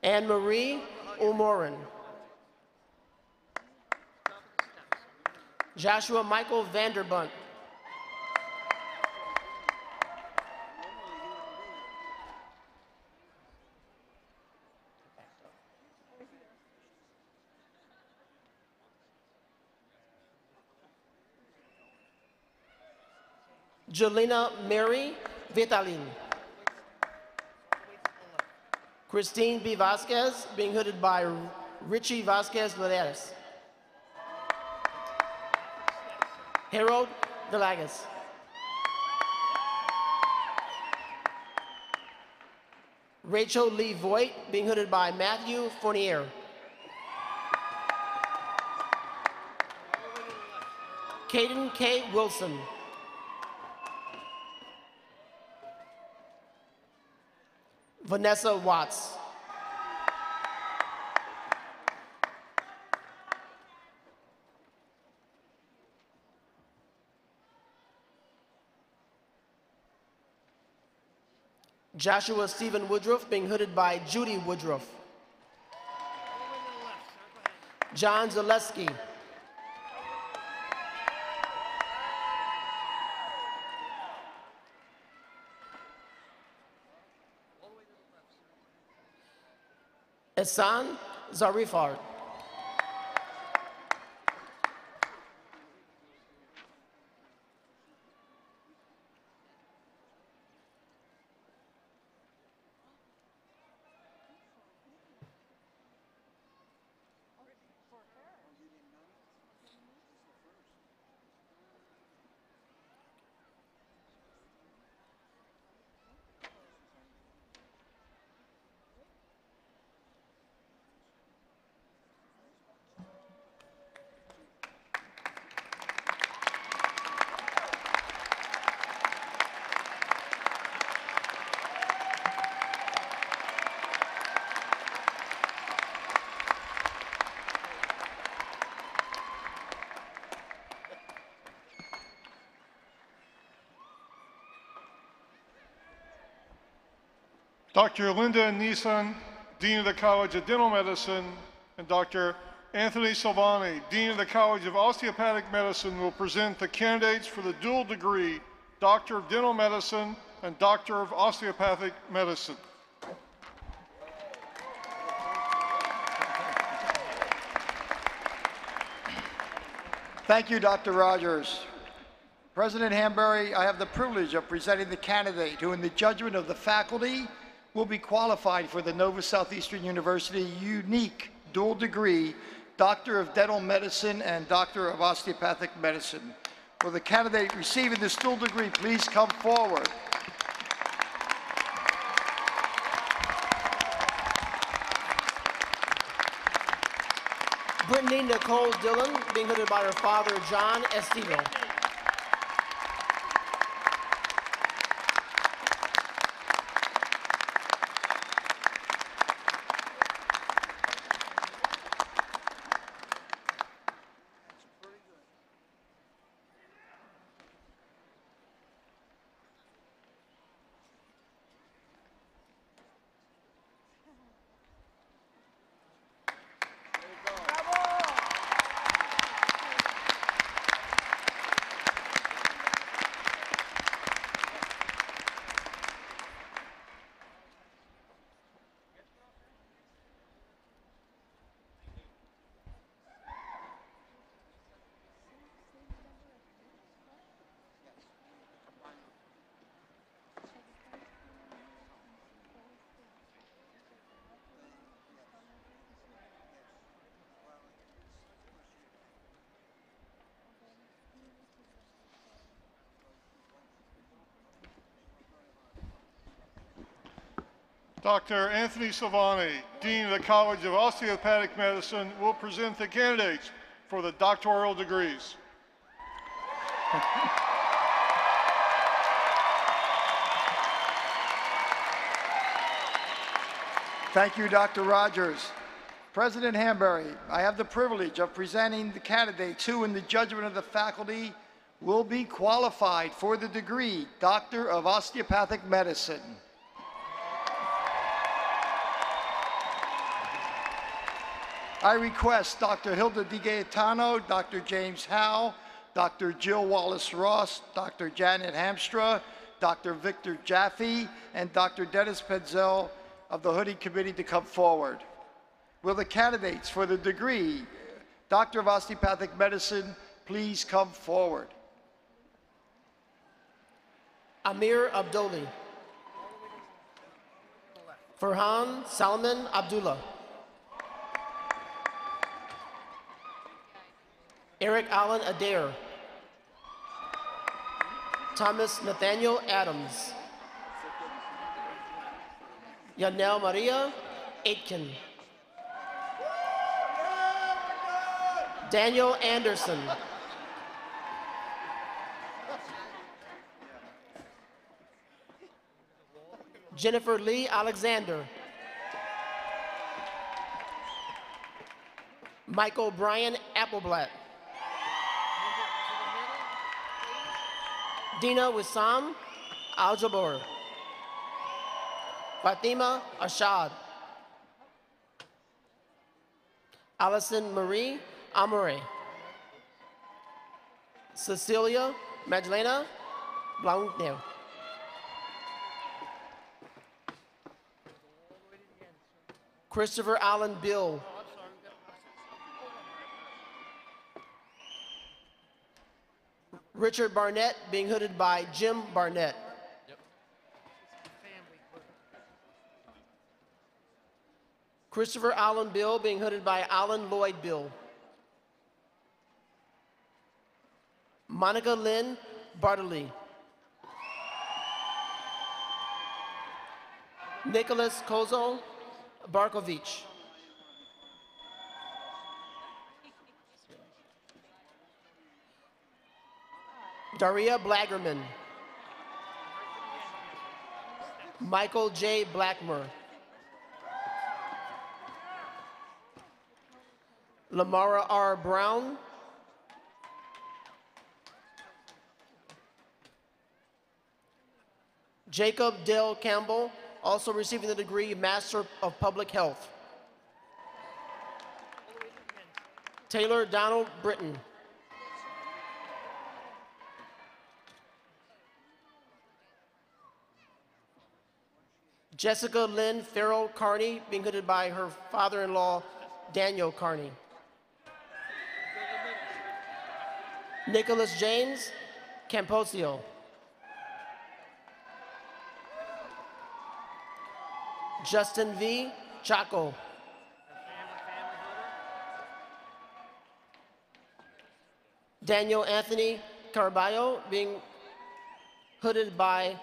Anne-Marie O'Moran. Joshua Michael Vanderbunt. Jelena Mary Vitalin. Christine B. Vasquez, being hooded by Richie Vasquez Loderes. Harold Villegas. Rachel Lee Voigt, being hooded by Matthew Fournier. Caden K. Wilson. Vanessa Watts. Joshua Stephen Woodruff, being hooded by Judy Woodruff. John Zaleski. Ehsan Zarifard. Dr. Linda Neeson, Dean of the College of Dental Medicine, and Dr. Anthony Silvani, Dean of the College of Osteopathic Medicine, will present the candidates for the dual degree, Doctor of Dental Medicine and Doctor of Osteopathic Medicine. Thank you, Dr. Rogers. President Hanbury, I have the privilege of presenting the candidate who, in the judgment of the faculty, will be qualified for the Nova Southeastern University unique dual degree, Doctor of Dental Medicine and Doctor of Osteopathic Medicine. Will the candidate receiving this dual degree please come forward? Brittany Nicole Dillon, being hooded by her father, John Estivo. Dr. Anthony Silvani, Dean of the College of Osteopathic Medicine, will present the candidates for the doctoral degrees. Thank you, Dr. Rogers. President Hanbury, I have the privilege of presenting the candidates who, in the judgment of the faculty, will be qualified for the degree Doctor of Osteopathic Medicine. I request Dr. Hilda DiGaetano, Dr. James Howe, Dr. Jill Wallace-Ross, Dr. Janet Hamstra, Dr. Victor Jaffe, and Dr. Dennis Penzel of the Hoodie Committee to come forward. Will the candidates for the degree Doctor of Osteopathic Medicine please come forward? Amir Abdoli. Farhan Salman Abdullah. Eric Allen Adair. Thomas Nathaniel Adams. Yanel Maria Aitken. Daniel Anderson. Jennifer Lee Alexander. Michael Brian Appleblatt. Dina Wissam Al-Jabor. Fatima Ashad. Allison Marie Amore. Cecilia Magdalena Blanco. Christopher Allen Bill. Richard Barnett, being hooded by Jim Barnett. Christopher Allen Bill, being hooded by Alan Lloyd Bill. Monica Lynn Bartley. Nicholas Kozo Barkovich. Daria Blaggerman. Michael J. Blackmer. Lamara R. Brown. Jacob Dale Campbell, also receiving the degree Master of Public Health. Taylor Donald Britton. Jessica Lynn Farrell Carney, being hooded by her father-in-law, Daniel Carney. Nicholas James Camposio. Justin V. Chaco. Daniel Anthony Carballo, being hooded by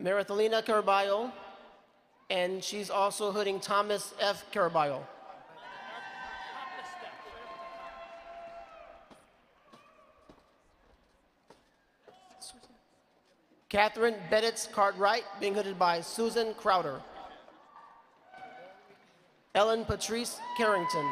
Marithalina Carballo, and she's also hooding Thomas F. Carballo. Catherine Bedditz Cartwright, being hooded by Susan Crowder. Ellen Patrice Carrington.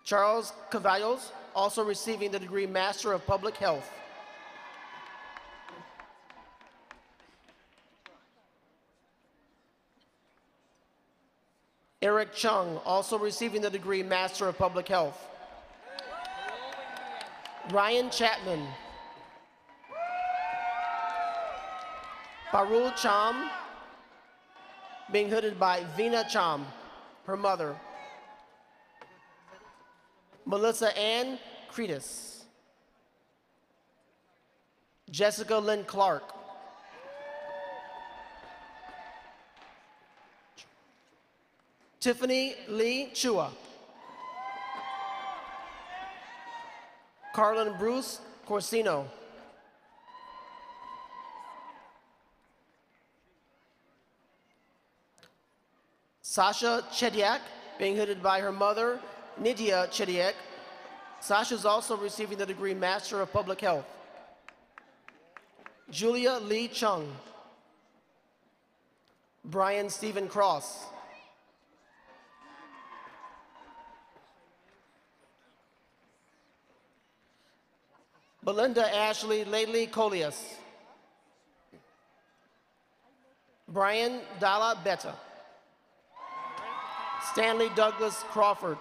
Charles Cavallos, also receiving the degree Master of Public Health. Eric Chung, also receiving the degree Master of Public Health. Ryan Chapman. Parul Cham, being hooded by Veena Cham, her mother. Melissa Ann Cretus. Jessica Lynn Clark. Tiffany Lee Chua. Carlin Bruce Corsino. Sasha Chediak, being hooded by her mother, Nydia Chediak. Sasha is also receiving the degree Master of Public Health. Julia Lee Chung. Brian Stephen Cross. Belinda Ashley Lately Colias. Brian Dalla Betta. Stanley Douglas Crawford.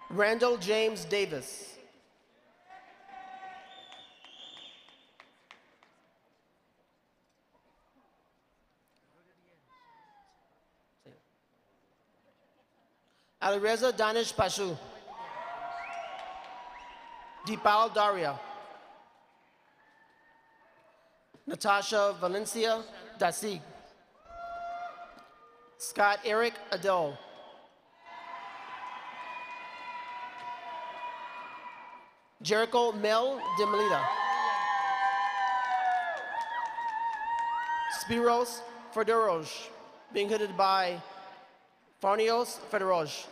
Randall James Davis. Alireza Danish Pashu. Deepal Daria. Natasha Valencia Dasig. Scott Eric Adele. Jericho Mel de Melita. Spiros Fedoroj, being hooded by Farnios Fedoroj.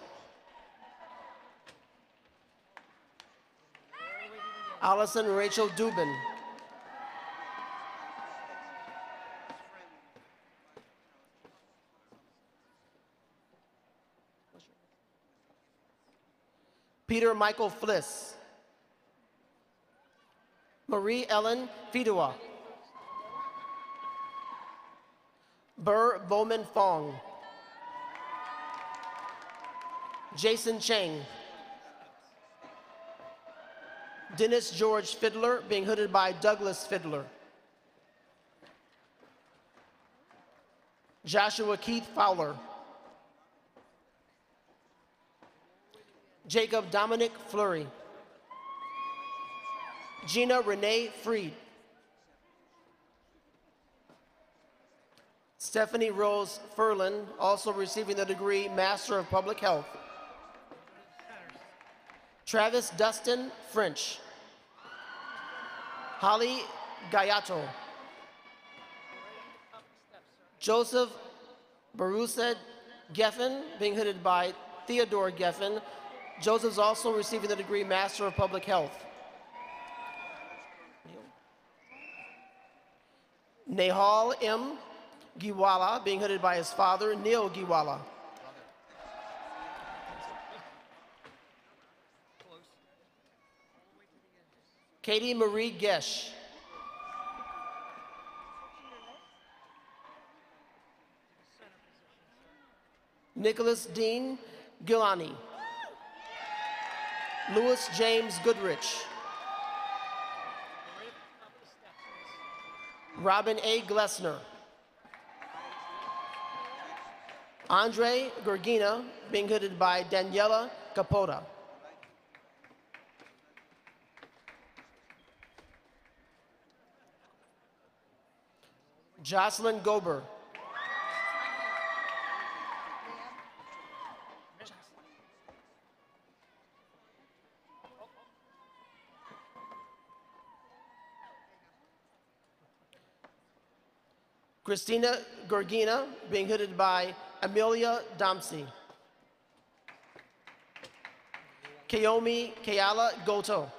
Allison Rachel Dubin. Peter Michael Fliss. Marie Ellen Fidua. Burr Bowman Fong. Jason Cheng. Dennis George Fiddler, being hooded by Douglas Fiddler. Joshua Keith Fowler. Jacob Dominic Fleury. Gina Renee Freed. Stephanie Rose Furlan, also receiving the degree Master of Public Health. Travis Dustin French. Holly Gayato. Joseph Barused Geffen, being hooded by Theodore Geffen. Joseph's also receiving the degree Master of Public Health. Nehal M. Giwala, being hooded by his father, Neil Giwala. Katie Marie Gesh. Nicholas Dean Gilani. Louis James Goodrich. Robin A. Glessner. Andre Gorgina, being hooded by Daniela Capote. Jocelyn Gober. Christina Gorgina, being hooded by Amelia Domsey. Kayomi Kayala Goto.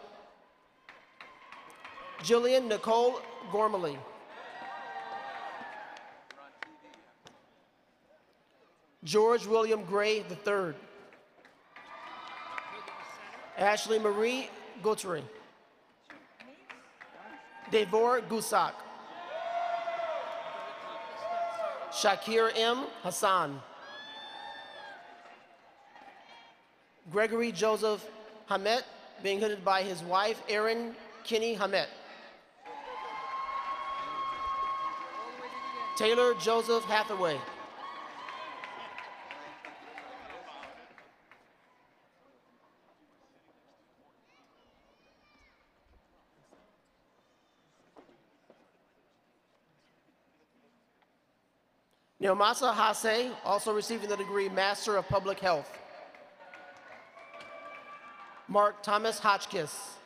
Jillian Nicole Gormley. George William Gray III. Ashley Marie Gautry. Devor Gusak. Shakir M. Hassan. Gregory Joseph Hamet, being hooded by his wife, Erin Kinney Hamet. Taylor Joseph Hathaway. Neomasa Hase, also receiving the degree Master of Public Health. Mark Thomas Hotchkiss.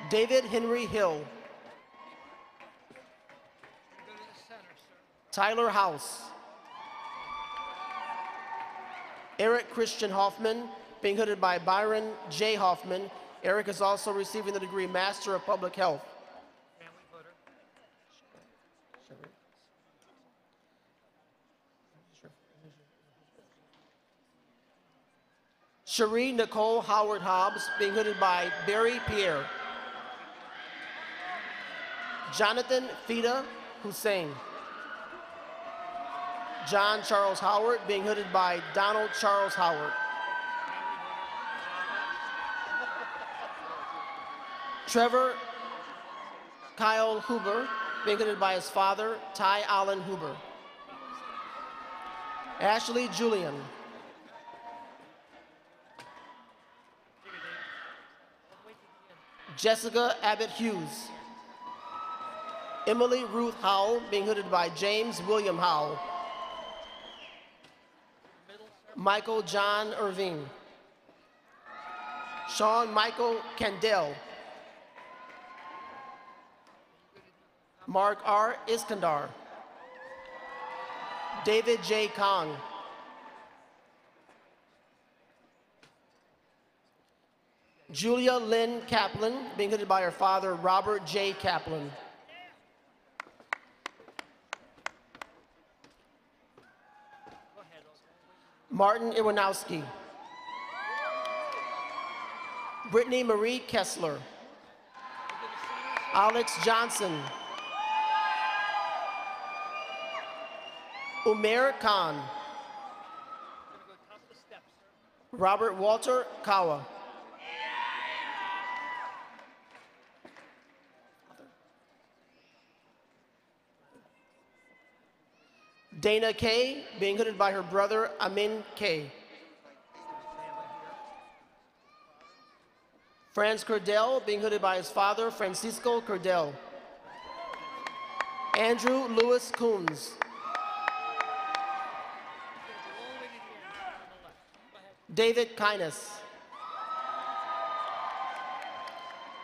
David Henry Hill. Tyler House. Eric Christian Hoffman, being hooded by Byron J. Hoffman. Eric is also receiving the degree Master of Public Health. Cherie Nicole Howard Hobbs, being hooded by Barry Pierre. Jonathan Fida Hussein. John Charles Howard, being hooded by Donald Charles Howard. Trevor Kyle Huber, being hooded by his father, Ty Allen Huber. Ashley Julian. Jessica Abbott Hughes. Emily Ruth Howell, being hooded by James William Howell. Michael John Irving. Sean Michael Kendall. Mark R. Iskandar. David J. Kong. Julia Lynn Kaplan, being hooded by her father, Robert J. Kaplan. Martin Iwanowski. Brittany Marie Kessler. Alex Johnson. Umair Khan. Robert Walter Kawa. Dana Kay, being hooded by her brother, Amin Kay. Franz Cordell, being hooded by his father, Francisco Cordell. Andrew Lewis Coons. David Kines.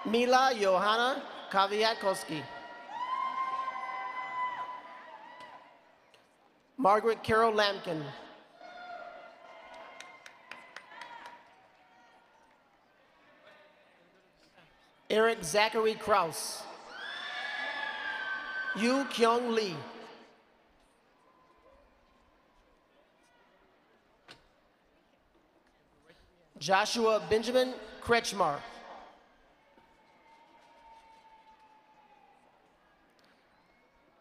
Mila Johanna Kaviatkowski. Margaret Carol Lampkin. Eric Zachary Kraus. Yu Kyung Lee. Joshua Benjamin Kretschmar.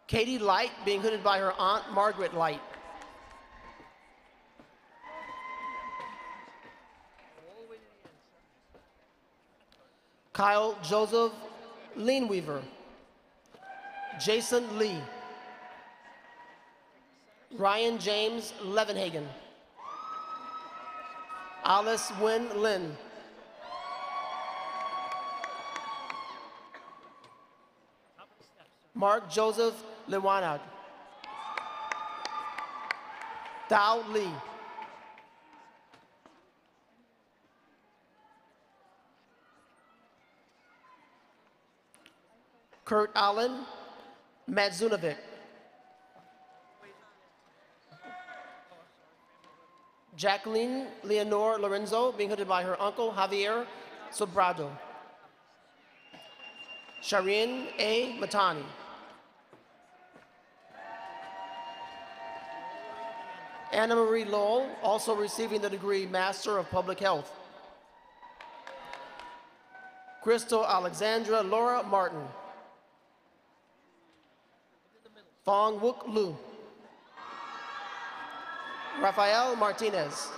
Katie Light, being hooded by her aunt, Margaret Light. Kyle Joseph Leanweaver. Jason Lee. Ryan James Levenhagen. Alice Wynn Lynn. Mark Joseph Lewanag. Dao Lee. Kurt Allen Madzunovic. Jacqueline Leonor Lorenzo, being hooded by her uncle, Javier Sobrado. Shireen A. Matani. Anna Marie Lowell, also receiving the degree Master of Public Health. Crystal Alexandra Laura Martin. Fong Wook Lu. Rafael Martinez.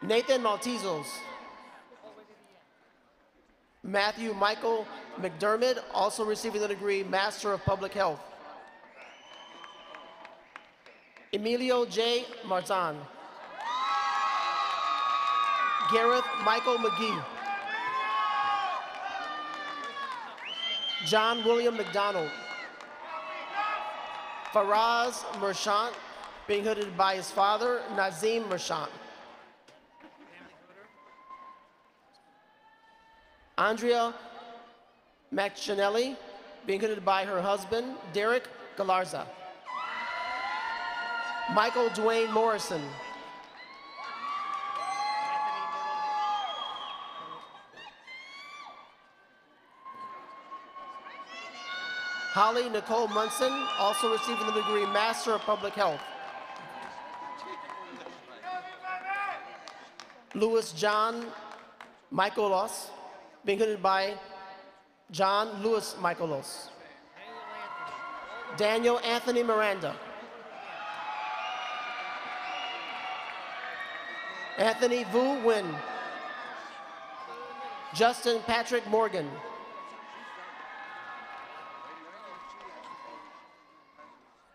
Nathan Maltezos. Matthew Michael McDermott, also receiving the degree Master of Public Health. Emilio J. Marzan. Gareth Michael McGee. John William McDonald. Faraz Merchant, being hooded by his father, Nazim Merchant. Andrea Machinelli, being hooded by her husband, Derek Galarza. Michael Dwayne Morrison. Holly Nicole Munson, also receiving the degree Master of Public Health. Louis John Michaelos, being hooded by John Louis Michaelos. Daniel Anthony Miranda. Anthony Vu Nguyen. Justin Patrick Morgan.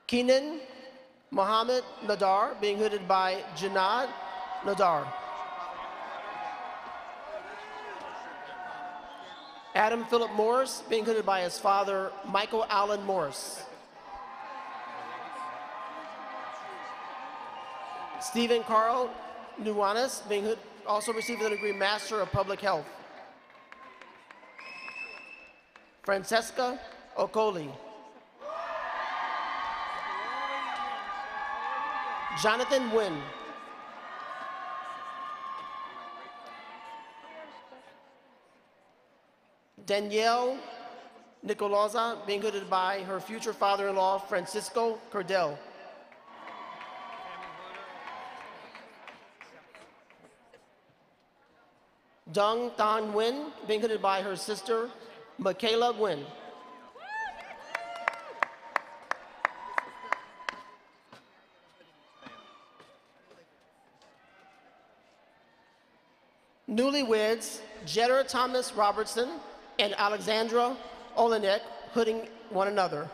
Keenan Mohammed Nadar, being hooded by Janad Nadar. Adam Philip Morris, being hooded by his father, Michael Allen Morris. Stephen Carl Nuanes, also receiving the degree Master of Public Health. Francesca Okoli. Jonathan Nguyen. Danielle Nicolosa, being hooded by her future father-in-law, Francisco Cordell. Dung Tan Nguyen, being hooded by her sister, Michaela Nguyen. Newlyweds, Jedder Thomas Robertson and Alexandra Olenek, hooding one another.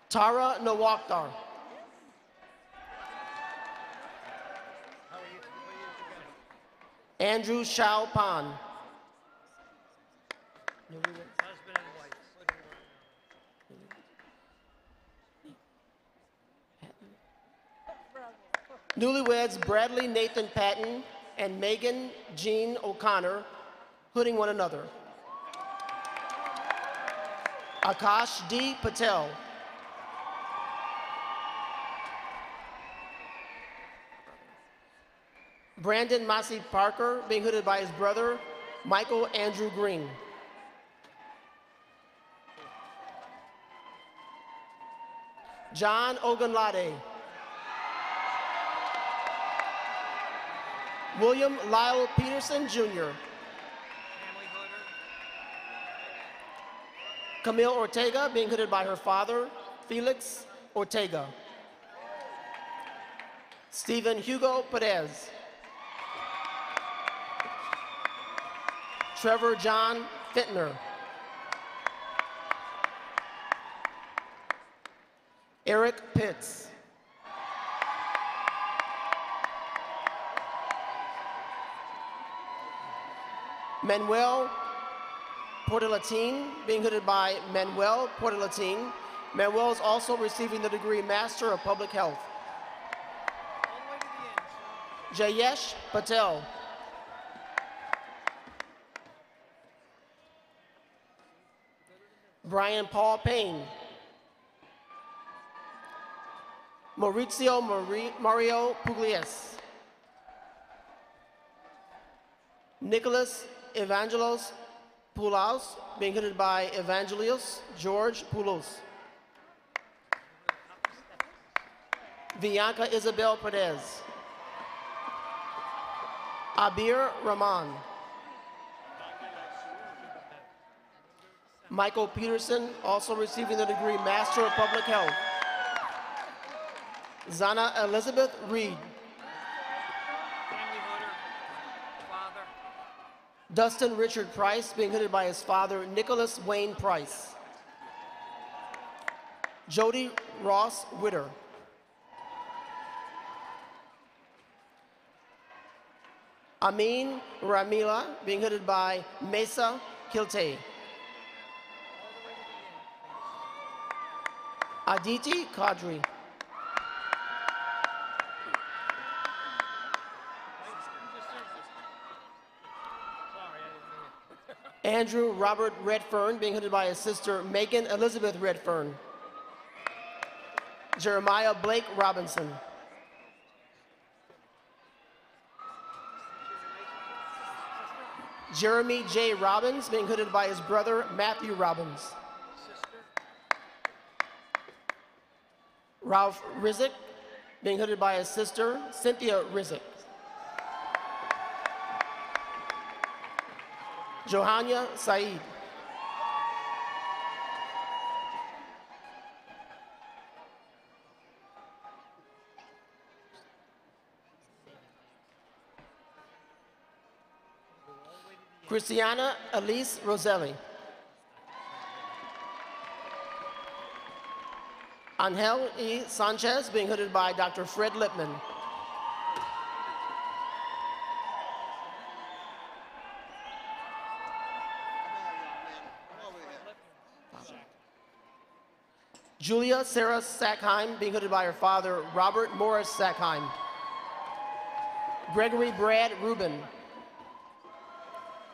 Tara Nawakdar. Andrew Shao Pan. Newlyweds Bradley Nathan Patton and Megan Jean O'Connor, hooding one another. Akash D. Patel. Brandon Massey Parker, being hooded by his brother, Michael Andrew Green. John Ogunlade. William Lyle Peterson, Jr. Camille Ortega, being hooded by her father, Felix Ortega. Stephen Hugo Perez. Trevor John Fitner. Eric Pitts. Manuel Portalatin, being hooded by Manuel Portalatin. Manuel is also receiving the degree Master of Public Health. Jayesh Patel. Brian Paul Payne. Maurizio Mario Pugliese. Nicholas Evangelos Poulos, being hooded by Evangelios George Poulos. Bianca Isabel Perez. Abir Rahman. Michael Peterson, also receiving the degree Master of Public Health. Zana Elizabeth Reed. Dustin Richard Price, being hooded by his father, Nicholas Wayne Price. Jody Ross Witter. Amin Ramila, being hooded by Mesa Kilte. Aditi Kadri. Andrew Robert Redfern, being hooded by his sister Megan Elizabeth Redfern. Jeremiah Blake Robinson. Jeremy J. Robbins, being hooded by his brother Matthew Robbins. Ralph Rizek, being hooded by his sister Cynthia Rizek. Johanna Saeed. Christiana Elise Roselli. Angel E. Sanchez, being hooded by Dr. Fred Lipman. Julia Sarah Sackheim, being hooded by her father, Robert Morris Sackheim. Gregory Brad Rubin.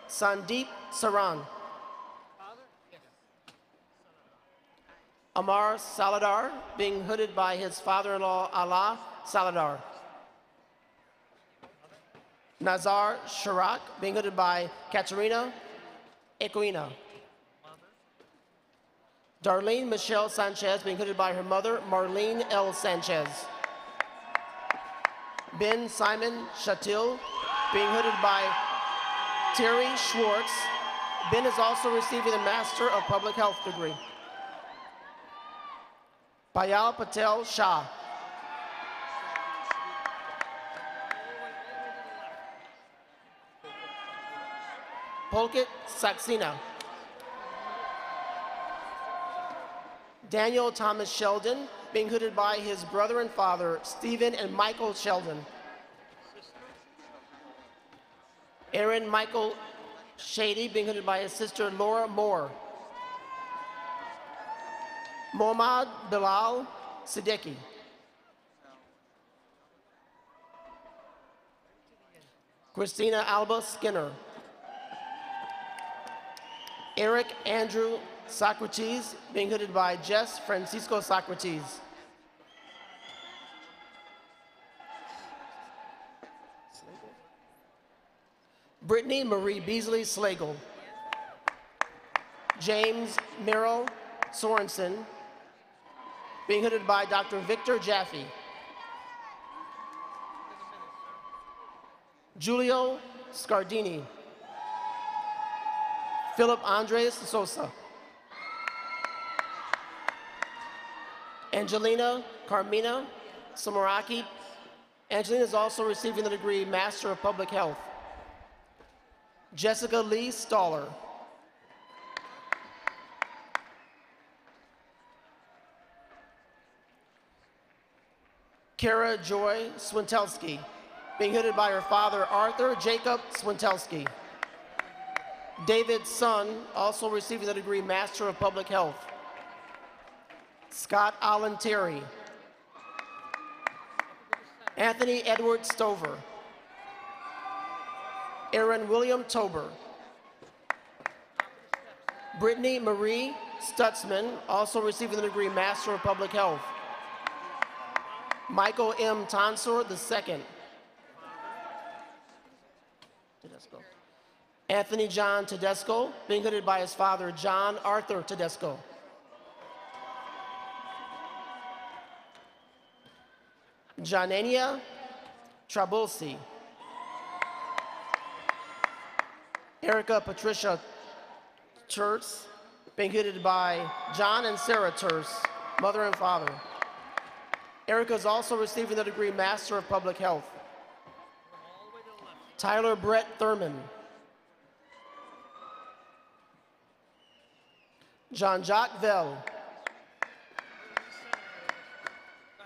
Sandeep Saran. Amar Saladar, being hooded by his father-in-law, Allah Saladar. Nazar Sharak, being hooded by Katerina Equina. Darlene Michelle Sanchez, being hooded by her mother, Marlene L. Sanchez. Ben Simon Chatil, being hooded by Terry Schwartz. Ben is also receiving the Master of Public Health degree. Payal Patel Shah. Polkit Saxena. Daniel Thomas Sheldon, being hooded by his brother and father, Stephen and Michael Sheldon. Aaron Michael Shady, being hooded by his sister, Laura Moore. Mohammad Bilal Siddiqui. Christina Alba Skinner. Eric Andrew Socrates, being hooded by Jess Francisco Socrates. Brittany Marie Beasley Slagle. James Merrill Sorensen, being hooded by Dr. Victor Jaffe. Julio Scardini. Philip Andres Sosa. Angelina Carmina Samoraki. Angelina is also receiving the degree Master of Public Health. Jessica Lee Staller. Kara Joy Swintelski, being hooded by her father, Arthur Jacob Swintelski. David's son, also receiving the degree Master of Public Health. Scott Allen Terry. Anthony Edward Stover. Aaron William Tober. Brittany Marie Stutzman, also receiving the degree Master of Public Health. Michael M. Tonsor II. Tedesco. Anthony John Tedesco, being hooded by his father, John Arthur Tedesco. Janania Trabulsi. Erica Patricia Terz, being hooded by John and Sarah Terz, mother and father. Erica is also receiving the degree Master of Public Health. Tyler Brett Thurman. Jean-Jacques Vell.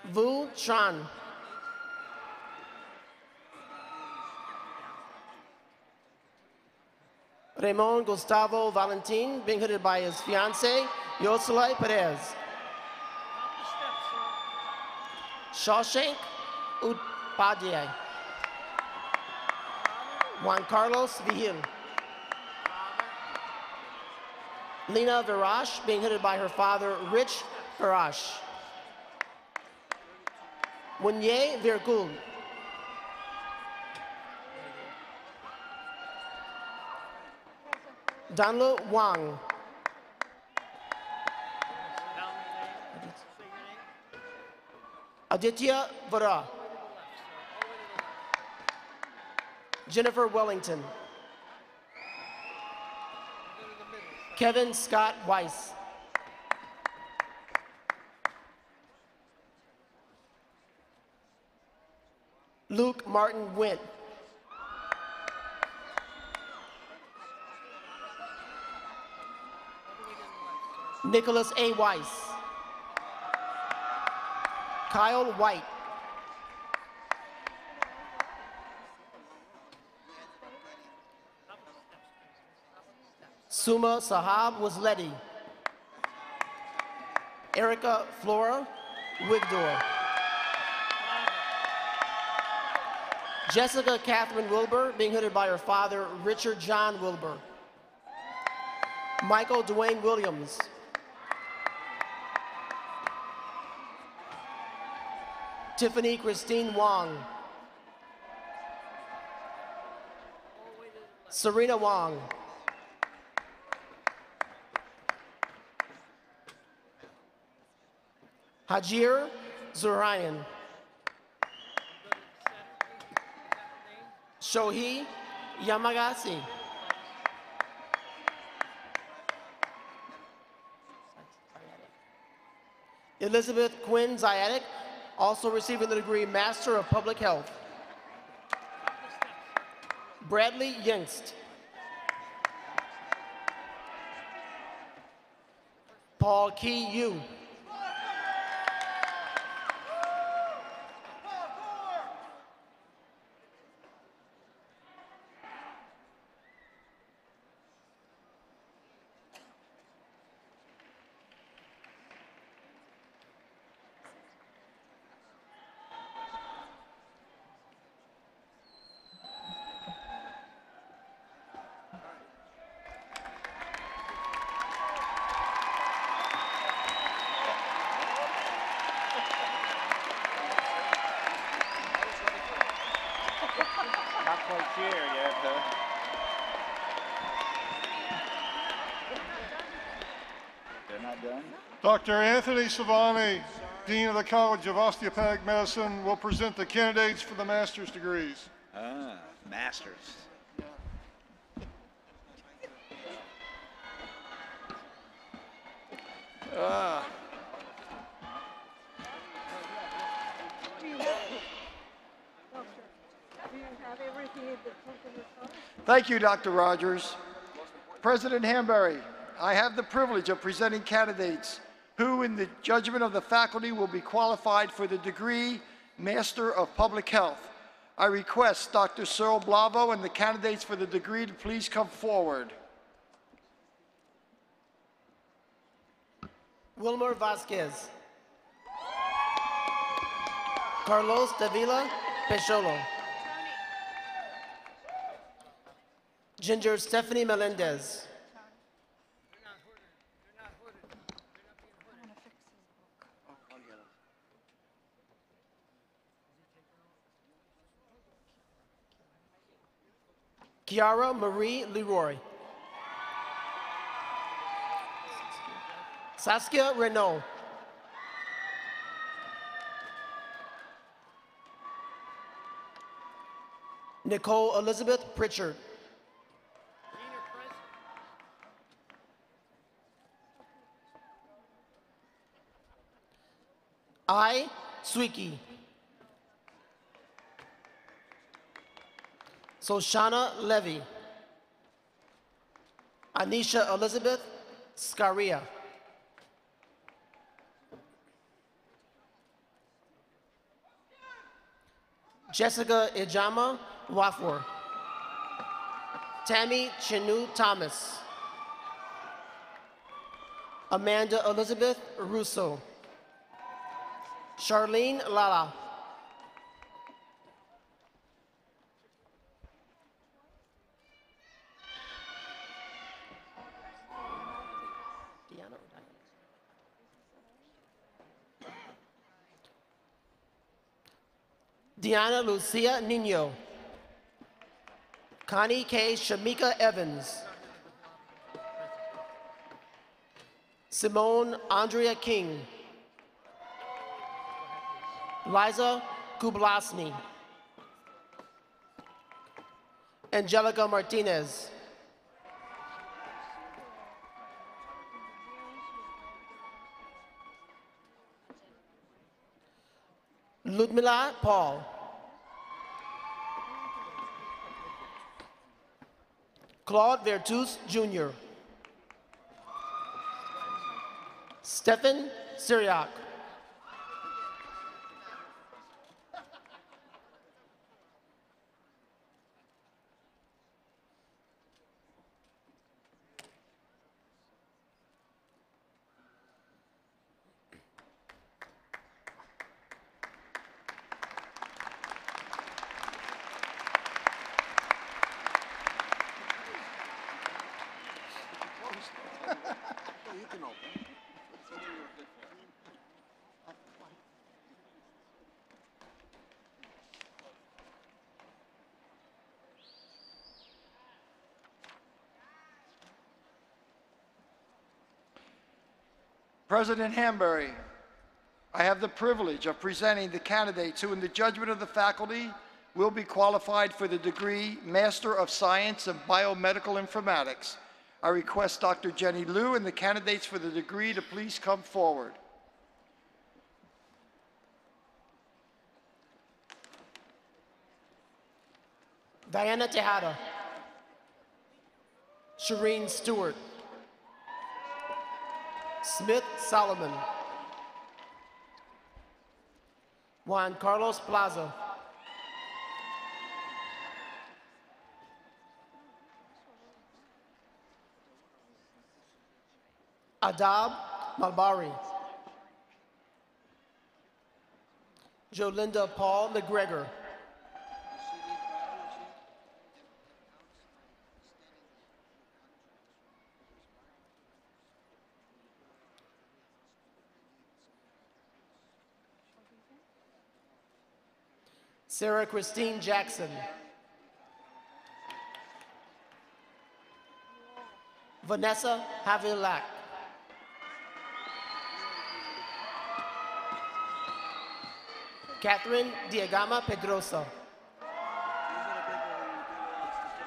Vu Tran. Raymond Gustavo Valentin, being hooded by his fiancée, Yoselay Perez. Shawshank Upadhyay. Juan Carlos Vigil. Lena Virash, being hooded by her father, Rich Virash. Munye Virkul. Danlo Wang. Aditya Vara. Jennifer Wellington. Kevin Scott Weiss. Luke Martin Wint. Nicholas A. Weiss. Kyle White. Suma Sahab Wasledi. Erica Flora Wigdor. Jessica Catherine Wilbur, being hooded by her father, Richard John Wilbur. Michael Dwayne Williams. Tiffany Christine Wong. Serena Wong. Hajir Zurayan. Shohei Yamagasi. Elizabeth Quinn Ziatic, also receiving the degree Master of Public Health. Bradley Yingst. Paul Key Yu. Dr. Anthony Savani, Dean of the College of Osteopathic Medicine, will present the candidates for the master's degrees. Masters. Thank you, Dr. Rogers. President Hanbury, I have the privilege of presenting candidates who, in the judgment of the faculty, will be qualified for the degree Master of Public Health. I request Dr. Cyril Blavo and the candidates for the degree to please come forward. Wilmer Vasquez. Carlos Davila Pecholo. Ginger Stephanie Melendez. Kiara Marie Leroy. Saskia Renault. Nicole Elizabeth Pritchard. I Swiki. Soshana Levy. Anisha Elizabeth Scaria. Jessica Ijama Wafor. Tammy Chinu Thomas. Amanda Elizabeth Russo. Charlene Lala. Diana Lucia Nino. Connie K. Shamika Evans. Simone Andrea King. Liza Kublasny. Angelica Martinez. Ludmila Paul. Claude Vertus Jr. Stephen Syriac. President Hambury, I have the privilege of presenting the candidates who, in the judgment of the faculty, will be qualified for the degree Master of Science in Biomedical Informatics. I request Dr. Jenny Liu and the candidates for the degree to please come forward. Diana Tejada. Shireen Stewart. Smith Solomon. Juan Carlos Plaza. Adab Malbari. Jolinda Paul McGregor. Sarah Christine Jackson. Vanessa Havilac. Catherine Diagama Pedrosa.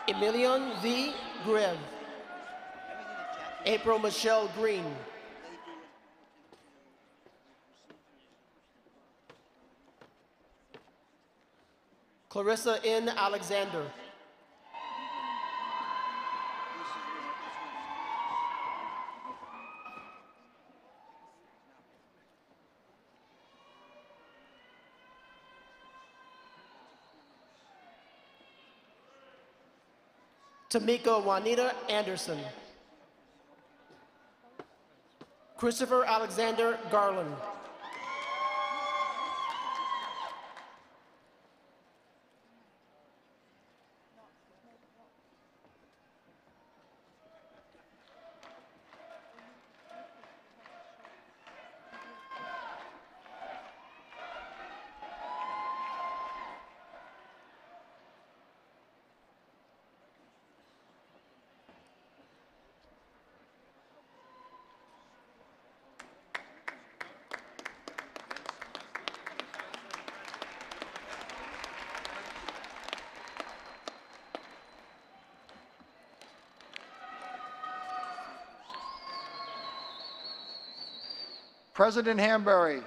Emilion V. Grev. April Michelle Green. Clarissa N. Alexander. Tamika Juanita Anderson. Christopher Alexander Garland. President Hamberry,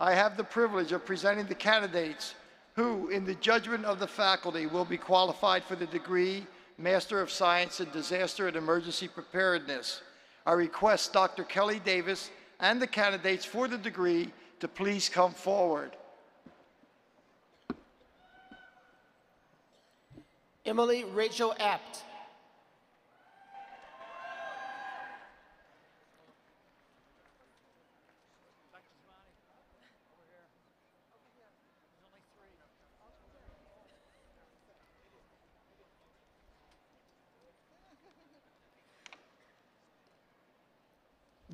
I have the privilege of presenting the candidates who, in the judgment of the faculty, will be qualified for the degree Master of Science in Disaster and Emergency Preparedness. I request Dr. Kelly Davis and the candidates for the degree to please come forward. Emily Rachel Apt.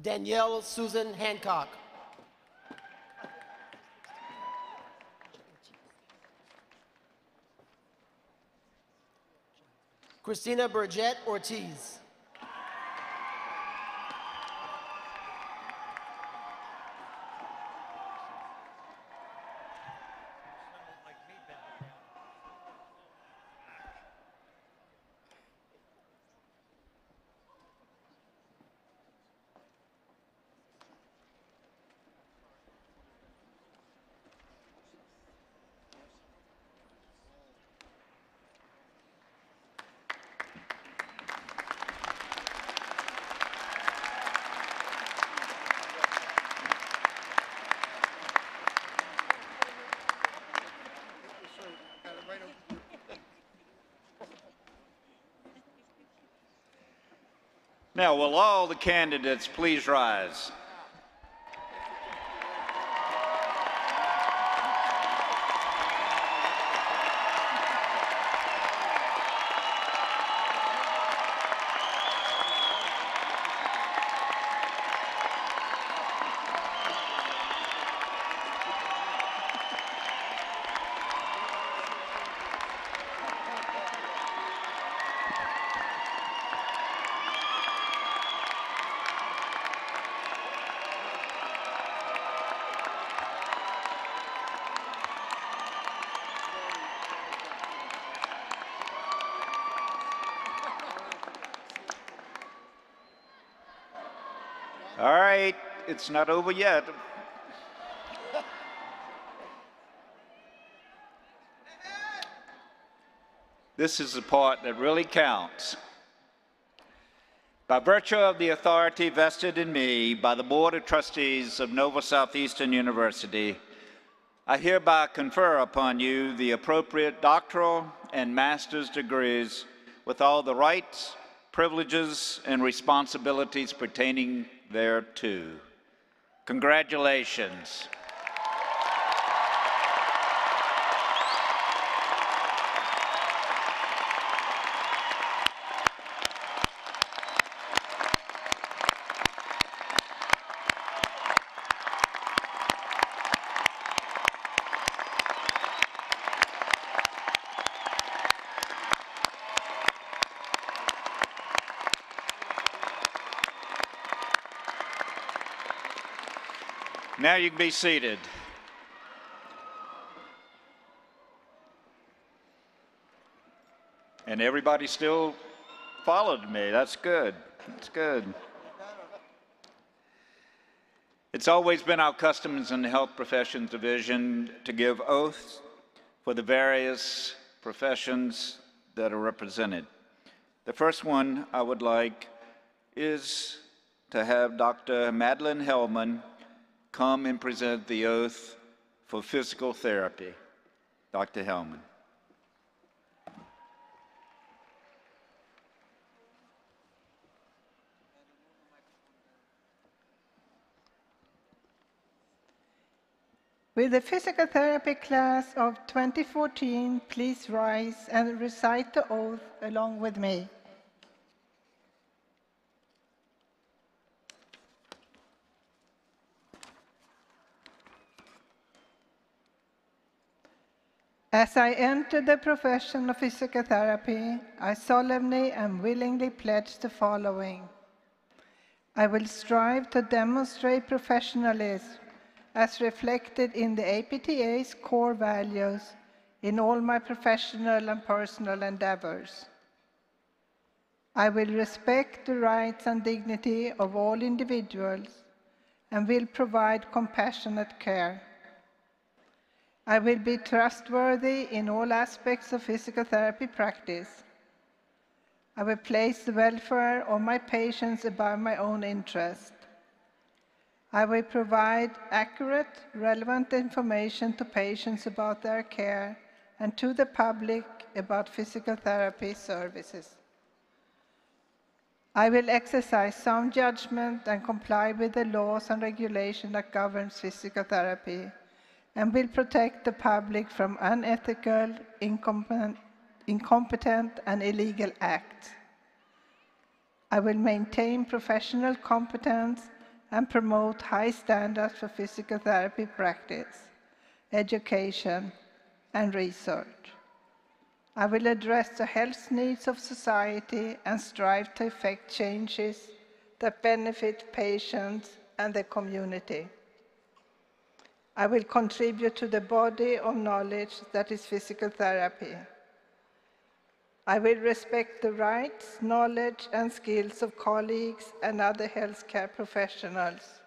Danielle Susan Hancock. Christina Burgett Ortiz. Now, will all the candidates please rise? All right, it's not over yet. This is the part that really counts. By virtue of the authority vested in me by the Board of Trustees of Nova Southeastern University, I hereby confer upon you the appropriate doctoral and master's degrees with all the rights, privileges, and responsibilities pertaining thereto. Congratulations. Now you can be seated. And everybody still followed me. That's good. That's good. It's always been our customs in the Health Professions Division to give oaths for the various professions that are represented. The first one I would like is to have Dr. Madeline Hellman come and present the oath for physical therapy. Dr. Hellman. Will the physical therapy class of 2014 please rise and recite the oath along with me? As I enter the profession of physical therapy, I solemnly and willingly pledge the following. I will strive to demonstrate professionalism as reflected in the APTA's core values in all my professional and personal endeavors. I will respect the rights and dignity of all individuals and will provide compassionate care. I will be trustworthy in all aspects of physical therapy practice. I will place the welfare of my patients above my own interest. I will provide accurate, relevant information to patients about their care and to the public about physical therapy services. I will exercise sound judgment and comply with the laws and regulations that govern physical therapy, and will protect the public from unethical, incompetent and illegal acts. I will maintain professional competence and promote high standards for physical therapy practice, education, and research. I will address the health needs of society and strive to effect changes that benefit patients and the community. I will contribute to the body of knowledge that is physical therapy. I will respect the rights, knowledge, and skills of colleagues and other healthcare professionals,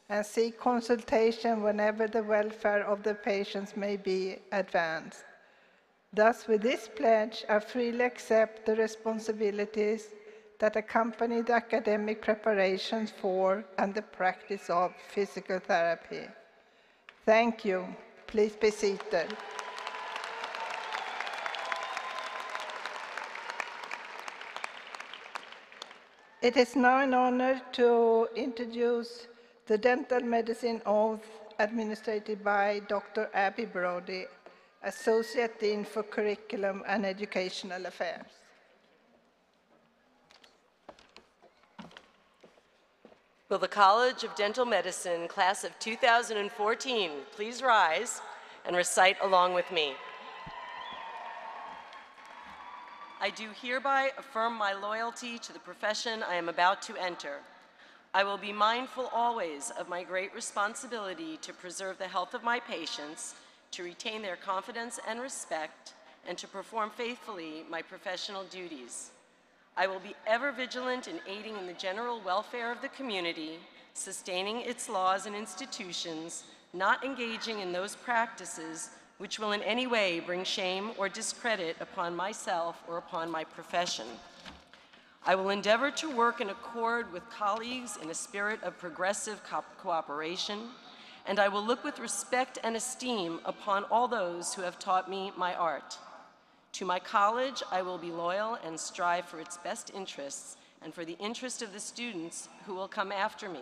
and seek consultation whenever the welfare of the patients may be advanced. Thus, with this pledge, I freely accept the responsibilities that accompany the academic preparations for and the practice of physical therapy. Thank you. Please be seated. It is now an honor to introduce the dental medicine oath administered by Dr. Abby Brody, Associate Dean for Curriculum and Educational Affairs. Will the College of Dental Medicine, class of 2014, please rise and recite along with me? I do hereby affirm my loyalty to the profession I am about to enter. I will be mindful always of my great responsibility to preserve the health of my patients, to retain their confidence and respect, and to perform faithfully my professional duties. I will be ever vigilant in aiding in the general welfare of the community, sustaining its laws and institutions, not engaging in those practices which will in any way bring shame or discredit upon myself or upon my profession. I will endeavor to work in accord with colleagues in a spirit of progressive cooperation, and I will look with respect and esteem upon all those who have taught me my art. To my college, I will be loyal and strive for its best interests and for the interest of the students who will come after me.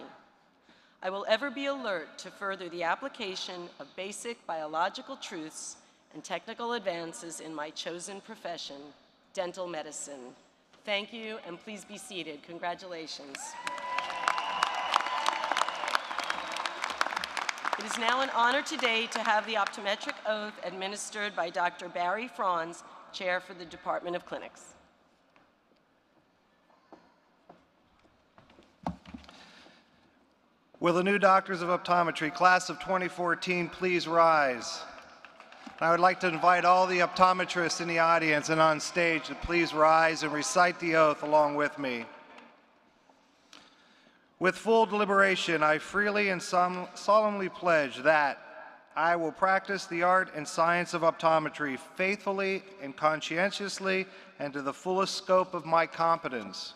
I will ever be alert to further the application of basic biological truths and technical advances in my chosen profession, dental medicine. Thank you, and please be seated. Congratulations. It is now an honor today to have the optometric oath administered by Dr. Barry Franz, Chair for the Department of Clinics. Will the new doctors of optometry, class of 2014, please rise? I would like to invite all the optometrists in the audience and on stage to please rise and recite the oath along with me. With full deliberation, I freely and solemnly pledge that I will practice the art and science of optometry faithfully and conscientiously and to the fullest scope of my competence.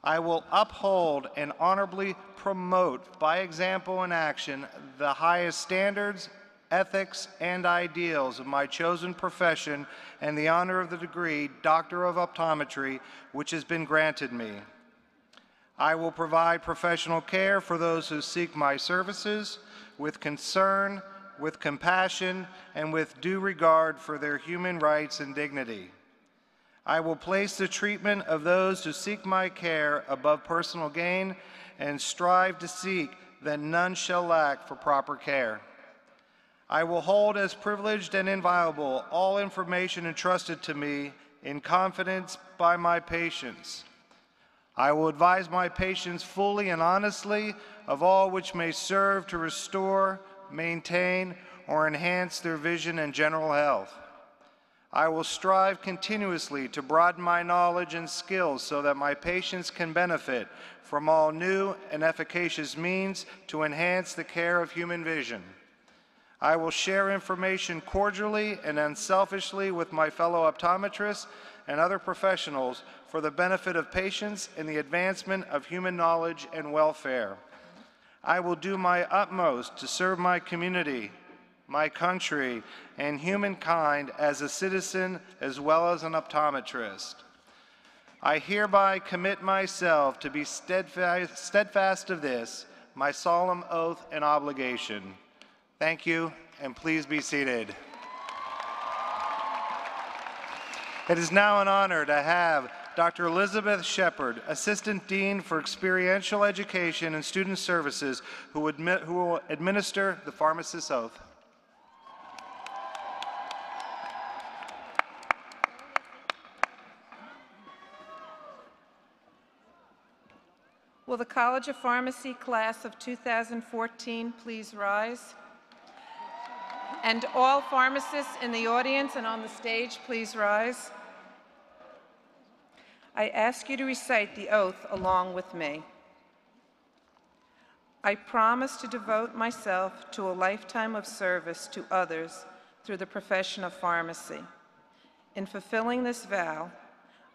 I will uphold and honorably promote by example and action the highest standards, ethics, and ideals of my chosen profession and the honor of the degree Doctor of Optometry, which has been granted me. I will provide professional care for those who seek my services with concern, with compassion, and with due regard for their human rights and dignity. I will place the treatment of those who seek my care above personal gain and strive to seek that none shall lack for proper care. I will hold as privileged and inviolable all information entrusted to me in confidence by my patients. I will advise my patients fully and honestly of all which may serve to restore, maintain, or enhance their vision and general health. I will strive continuously to broaden my knowledge and skills so that my patients can benefit from all new and efficacious means to enhance the care of human vision. I will share information cordially and unselfishly with my fellow optometrists and other professionals for the benefit of patients and the advancement of human knowledge and welfare. I will do my utmost to serve my community, my country, and humankind as a citizen as well as an optometrist. I hereby commit myself to be steadfast of this, my solemn oath and obligation. Thank you, and please be seated. It is now an honor to have Dr. Elizabeth Shepard, Assistant Dean for Experiential Education and Student Services, who will administer the pharmacist's oath. Will the College of Pharmacy class of 2014 please rise? And all pharmacists in the audience and on the stage, please rise. I ask you to recite the oath along with me. I promise to devote myself to a lifetime of service to others through the profession of pharmacy. In fulfilling this vow,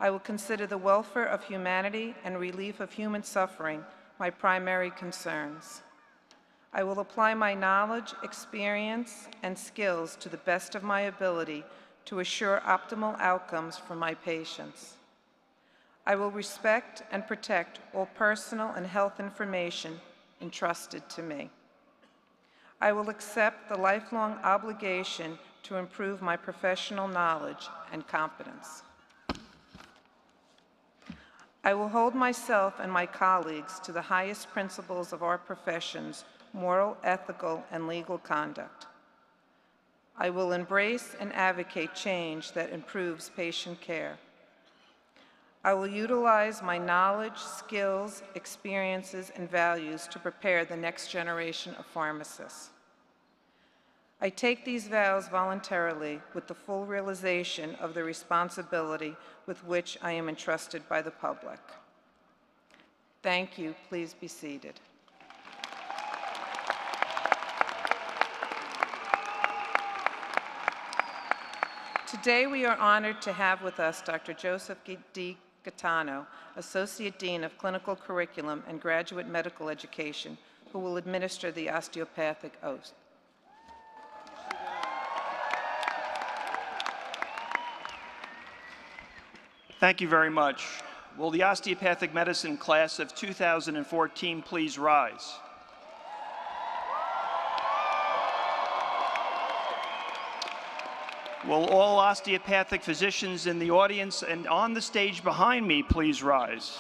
I will consider the welfare of humanity and relief of human suffering my primary concerns. I will apply my knowledge, experience, and skills to the best of my ability to assure optimal outcomes for my patients. I will respect and protect all personal and health information entrusted to me. I will accept the lifelong obligation to improve my professional knowledge and competence. I will hold myself and my colleagues to the highest principles of our profession's moral, ethical, and legal conduct. I will embrace and advocate change that improves patient care. I will utilize my knowledge, skills, experiences, and values to prepare the next generation of pharmacists. I take these vows voluntarily with the full realization of the responsibility with which I am entrusted by the public. Thank you. Please be seated. Today we are honored to have with us Dr. Joseph D. Gaetano, Associate Dean of Clinical Curriculum and Graduate Medical Education, who will administer the osteopathic oath. Thank you very much. Will the osteopathic medicine class of 2014 please rise? Will all osteopathic physicians in the audience and on the stage behind me please rise?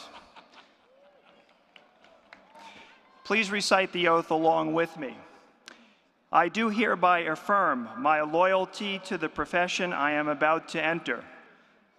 Please recite the oath along with me. I do hereby affirm my loyalty to the profession I am about to enter.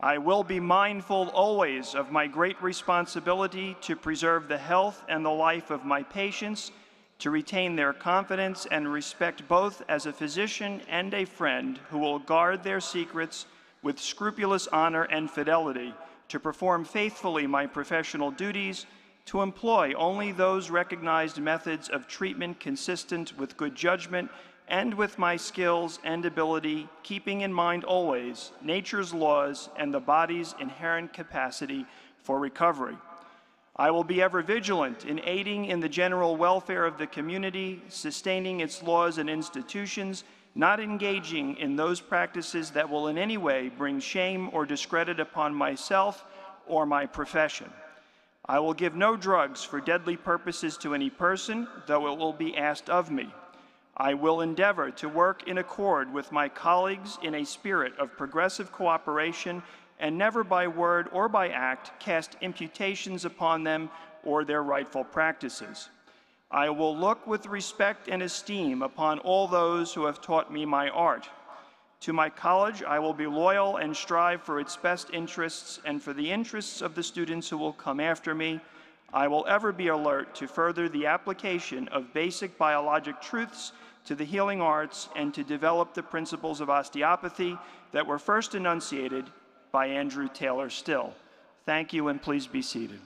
I will be mindful always of my great responsibility to preserve the health and the life of my patients, to retain their confidence and respect both as a physician and a friend who will guard their secrets with scrupulous honor and fidelity, to perform faithfully my professional duties, to employ only those recognized methods of treatment consistent with good judgment and with my skills and ability, keeping in mind always nature's laws and the body's inherent capacity for recovery. I will be ever vigilant in aiding in the general welfare of the community, sustaining its laws and institutions, not engaging in those practices that will in any way bring shame or discredit upon myself or my profession. I will give no drugs for deadly purposes to any person, though it will be asked of me. I will endeavor to work in accord with my colleagues in a spirit of progressive cooperation and never by word or by act cast imputations upon them or their rightful practices. I will look with respect and esteem upon all those who have taught me my art. To my college, I will be loyal and strive for its best interests and for the interests of the students who will come after me. I will ever be alert to further the application of basic biologic truths to the healing arts and to develop the principles of osteopathy that were first enunciated by Andrew Taylor Still. Thank you, and please be seated.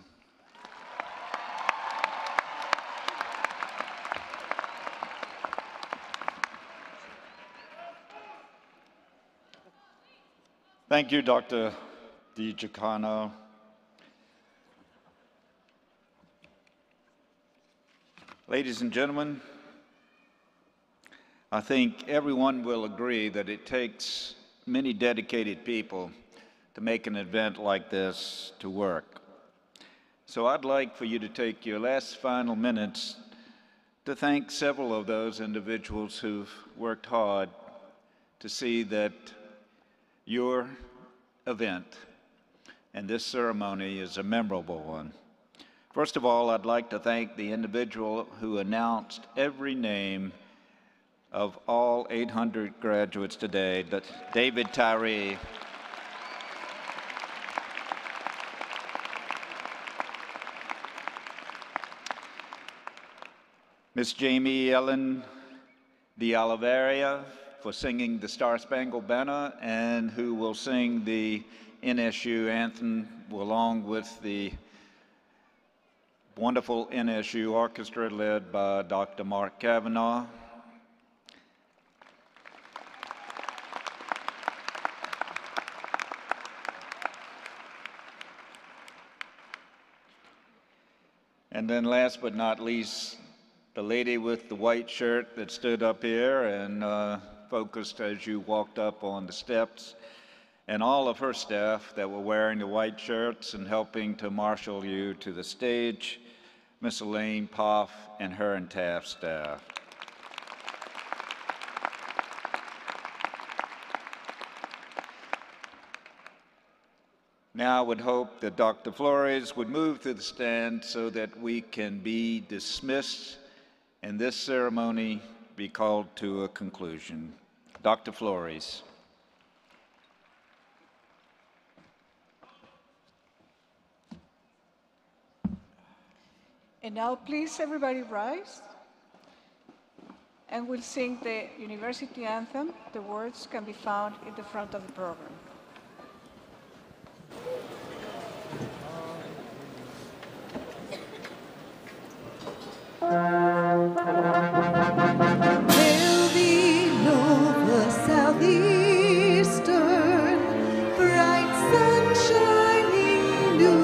Thank you, Dr. DiGiacomo. Ladies and gentlemen, I think everyone will agree that it takes many dedicated people to make an event like this to work. So I'd like for you to take your last final minutes to thank several of those individuals who've worked hard to see that your event and this ceremony is a memorable one. First of all, I'd like to thank the individual who announced every name of all 800 graduates today, David Tyree. Miss Jamie Ellen de Oliveira for singing the Star-Spangled Banner and who will sing the NSU anthem along with the wonderful NSU orchestra led by Dr. Mark Kavanaugh. And then last but not least, the lady with the white shirt that stood up here and focused as you walked up on the steps, and all of her staff that were wearing the white shirts and helping to marshal you to the stage, Miss Elaine Poff and her entire staff. Now I would hope that Dr. Flores would move to the stand so that we can be dismissed and this ceremony be called to a conclusion. Dr. Flores. And now please everybody rise and we'll sing the university anthem. The words can be found in the front of the program. Hail thee, Nova Southeastern, bright sun shining new,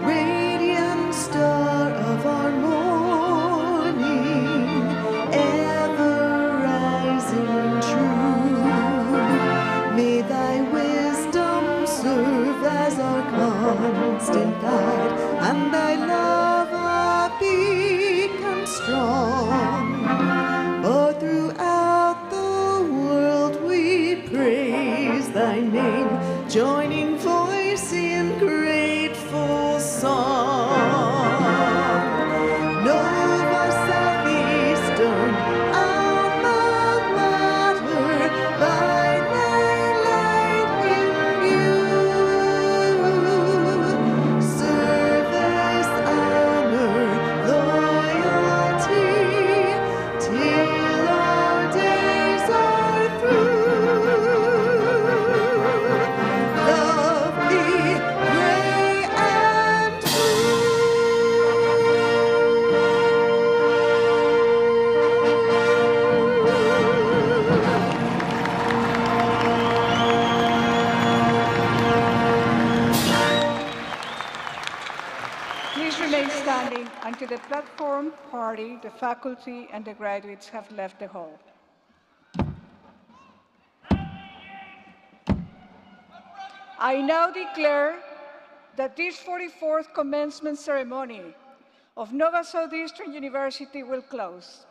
radiant star of our morning, ever rising true. May thy wisdom serve as our constant guide, and thy love beacon strong. For throughout the world we praise thy name, joining voice in grateful song. Nova Southeastern, alma mater, by thy light imbued, service, honor, loyalty, till our days are through. Love thee, gray and Please remain standing until the platform party, the faculty, and the graduates have left the hall. I now declare that this 44th commencement ceremony of Nova Southeastern University will close.